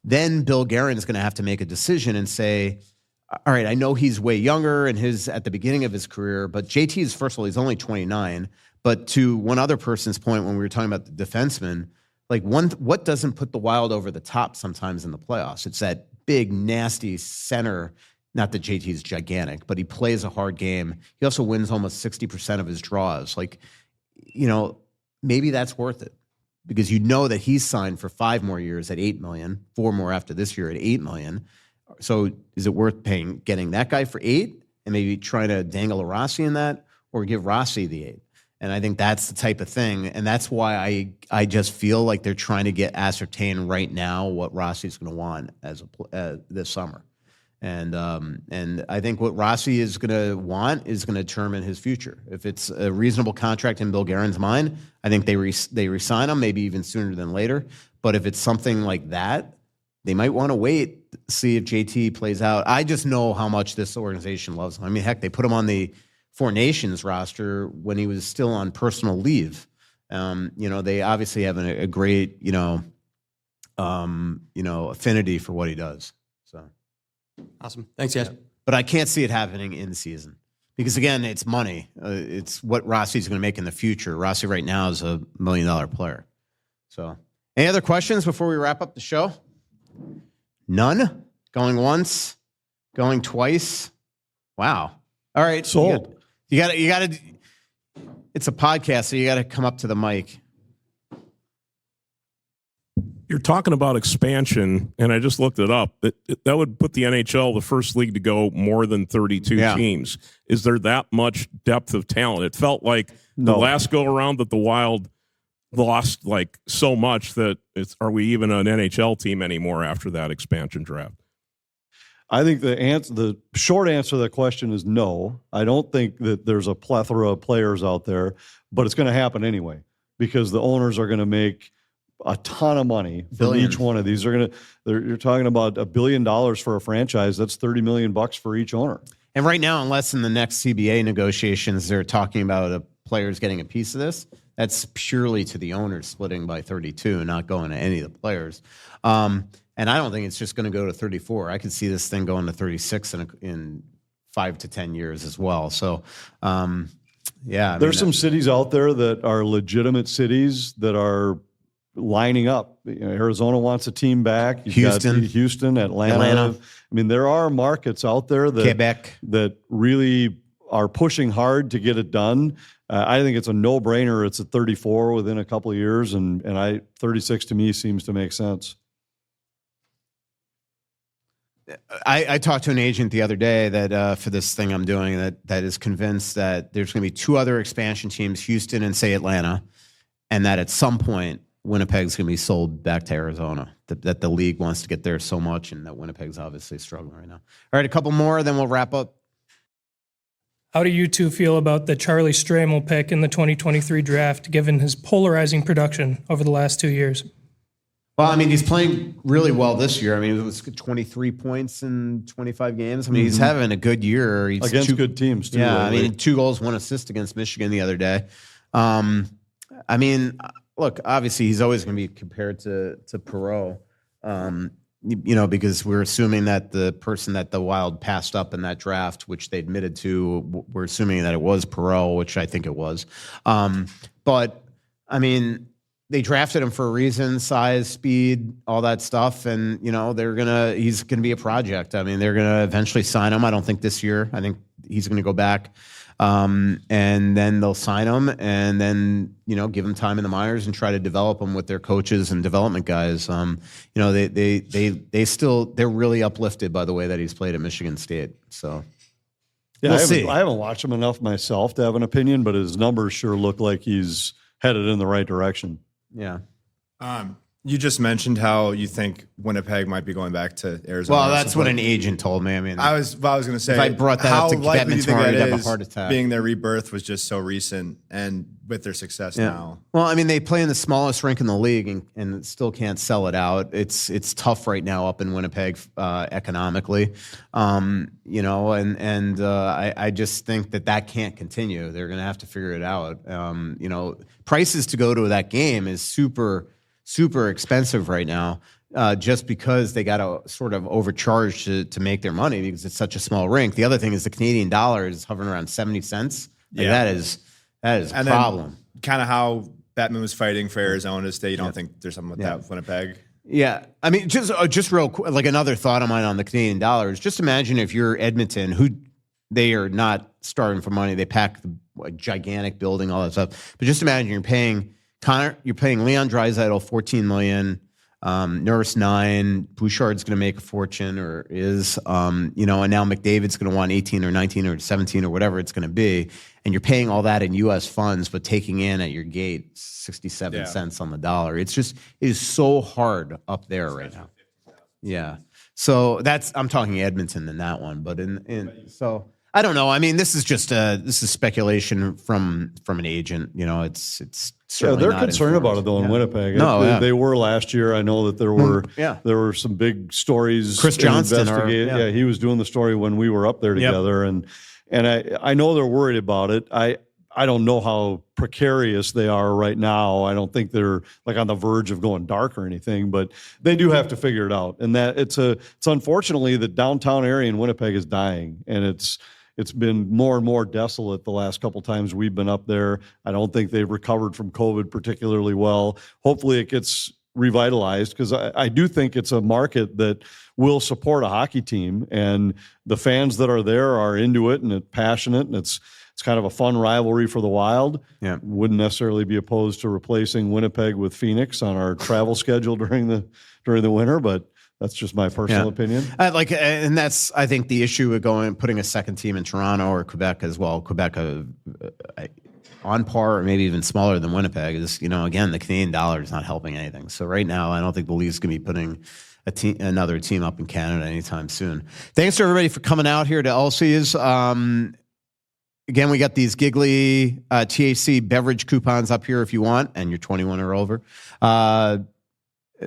then Bill Guerin's going to have to make a decision and say, all right, I know he's way younger and at the beginning of his career, but JT is, first of all, he's only 29. But to one other person's point when we were talking about the defenseman, like what doesn't put the Wild over the top sometimes in the playoffs? It's that big, nasty center. Not that JT's gigantic, but he plays a hard game. He also wins almost 60% of his draws. Like, maybe that's worth it because that he's signed for 5 more years at $8 million, 4 more after this year at $8 million. So is it worth getting that guy for $8 million and maybe trying to dangle a Rossi in that, or give Rossi the $8 million? And I think that's the type of thing. And that's why I just feel like they're trying to ascertain right now what Rossi's going to want this summer. And I think what Rossi is going to want is going to determine his future. If it's a reasonable contract in Bill Guerin's mind, I think they re-sign him, maybe even sooner than later. But if it's something like that, they might want to wait, see if JT plays out. I just know how much this organization loves him. I mean, heck, they put him on the Four Nations roster when he was still on personal leave. They obviously have a great, affinity for what he does. So. Awesome. Thanks, guys. But I can't see it happening in season because, again, it's money. It's what Rossi's going to make in the future. Rossi right now is $1 million player. So, any other questions before we wrap up the show? None? Going once? Going twice? Wow. All right. Sold. You got to. It's a podcast, so you got to come up to the mic. You're talking about expansion, and I just looked it up. That would put the NHL, the first league, to go more than 32 teams. Is there that much depth of talent? It felt like the last go-around that the Wild lost like so much that are we even an NHL team anymore after that expansion draft? I think the short answer to that question is no. I don't think that there's a plethora of players out there, but it's going to happen anyway because the owners are going to make a ton of money from each one of these. You're talking about $1 billion for a franchise. That's $30 million for each owner. And right now, unless in the next CBA negotiations they're talking about players getting a piece of this, that's purely to the owners splitting by 32, not going to any of the players. And I don't think it's just going to go to 34. I could see this thing going to 36 in 5 to 10 years as well. So, there's some cities out there that are legitimate cities that are lining up. Arizona wants a team back. Houston, Atlanta. I mean, there are markets out there that Quebec that really are pushing hard to get it done. I think it's a no-brainer. It's at 34 within a couple of years, and 36 to me seems to make sense. I talked to an agent the other day that for this thing I'm doing that is convinced that there's going to be 2 other expansion teams, Houston and say Atlanta, and that at some point Winnipeg's going to be sold back to Arizona, that the league wants to get there so much, and that Winnipeg's obviously struggling right now. All right, a couple more, then we'll wrap up. How do you two feel about the Charlie Stramel pick in the 2023 draft, given his polarizing production over the last 2 years? Well, I mean, he's playing really well this year. I mean, it was 23 points in 25 games. I mean, he's having a good year. He's Against good teams, too. Yeah, lately. I mean, 2 goals, 1 assist against Michigan the other day. I mean, look, obviously he's always going to be compared to Perreault, because we're assuming that the person that the Wild passed up in that draft, which they admitted to, we're assuming that it was Perreault, which I think it was. But, I mean, they drafted him for a reason, size, speed, all that stuff. And, he's going to be a project. I mean, they're going to eventually sign him. I don't think this year. I think he's going to go back. And then they'll sign him and then, give him time in the minors and try to develop him with their coaches and development guys. They're really uplifted by the way that he's played at Michigan State. So yeah, we'll I haven't watched him enough myself to have an opinion, but his numbers sure look like he's headed in the right direction. Yeah. You just mentioned how you think Winnipeg might be going back to Arizona. Well, that's what an agent told me. I mean, I was going to say, if I brought that how up to likely do you think Bettman that tomorrow, he'd have a is, heart attack. being their rebirth was just so recent and with their success now? Well, I mean, they play in the smallest rink in the league and still can't sell it out. It's tough right now up in Winnipeg economically, I just think that can't continue. They're going to have to figure it out. Prices to go to that game is super expensive right now, just because they got to sort of overcharge to make their money because it's such a small rink. The other thing is the Canadian dollar is hovering around 70 cents. Like that is a problem. Kind of how Bettman was fighting for Arizona State. You don't think there's something with that with Winnipeg? Yeah. I mean, just real quick, like another thought of mine on the Canadian dollar is just imagine if you're Edmonton, who they are not starving for money. They pack a gigantic building, all that stuff. But just imagine you're paying Leon Draisaitl $14 million, Nurse $9 million, Bouchard's going to make a fortune, or is, and now McDavid's going to want 18 or 19 or 17 or whatever it's going to be, and you're paying all that in U.S. funds, but taking in at your gate 67 cents on the dollar. It is so hard up there right now. Yeah, so I'm talking Edmonton in that one, but so. I don't know. I mean, this is speculation from an agent. It's certainly they're not concerned informed. about it though in Winnipeg. No, they were last year. I know that there were some big stories. Chris Johnston, he was doing the story when we were up there together, and I know they're worried about it. I don't know how precarious they are right now. I don't think they're like on the verge of going dark or anything, but they do have to figure it out. And that it's unfortunately the downtown area in Winnipeg is dying, and it's been more and more desolate the last couple times we've been up there. I don't think they've recovered from COVID particularly well. Hopefully it gets revitalized, because I do think it's a market that will support a hockey team, and the fans that are there are into it and it's passionate, and it's kind of a fun rivalry for the Wild. Yeah, wouldn't necessarily be opposed to replacing Winnipeg with Phoenix on our travel schedule during the winter, but that's just my personal opinion. And that's, I think, the issue with putting a second team in Toronto or Quebec as well. Quebec on par or maybe even smaller than Winnipeg is, again, the Canadian dollar is not helping anything. So right now, I don't think the league's going to be putting another team up in Canada anytime soon. Thanks to everybody for coming out here to Elsie's. Again, we got these giggly THC beverage coupons up here if you want, and you're 21 or over.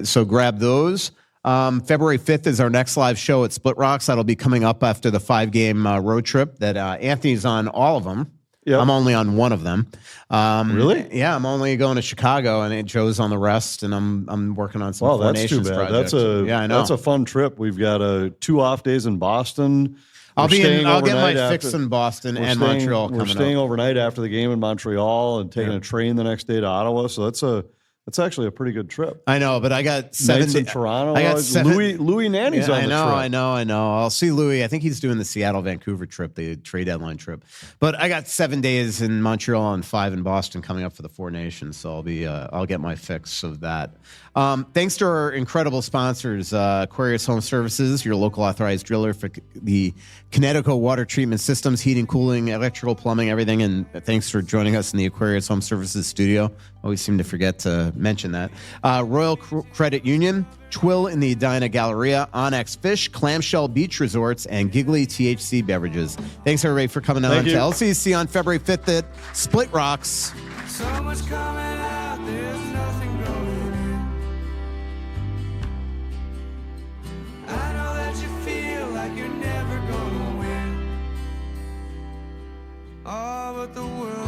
So grab those. February 5th is our next live show at Splitrocks. That'll be coming up after the 5-game road trip that Anthony's on all of them. Yep. I'm only on one of them. Really? Yeah, I'm only going to Chicago, and Joe's on the rest, and I'm working on some Four Nations projects. I know. That's a fun trip. We've got 2 off days in Boston. I'll get my fix in Boston and Montreal coming up. We're staying overnight after the game in Montreal and taking a train the next day to Ottawa. So that's actually a pretty good trip. I know, but I got 7 nights in Toronto. I got 7. Louis Nanny's on the trip. I know. I'll see Louis. I think he's doing the Seattle-Vancouver trip, the trade deadline trip. But I got 7 days in Montreal and 5 in Boston coming up for the Four Nations. So I'll get my fix of that. Thanks to our incredible sponsors, Aquarius Home Services, your local authorized driller for the Connecticut water treatment systems, heating, cooling, electrical, plumbing, everything. And thanks for joining us in the Aquarius Home Services studio. Always seem to forget to mention that. Royal Credit Union, Twill in the Edina Galleria, Onyx Fish, Clamshell Beach Resorts, and Giggly THC Beverages. Thanks, everybody, for coming on to LCC on February 5th at Splitrocks. So much coming out, there's nothing going in. I know that you feel like you're never gonna win. Oh, but the world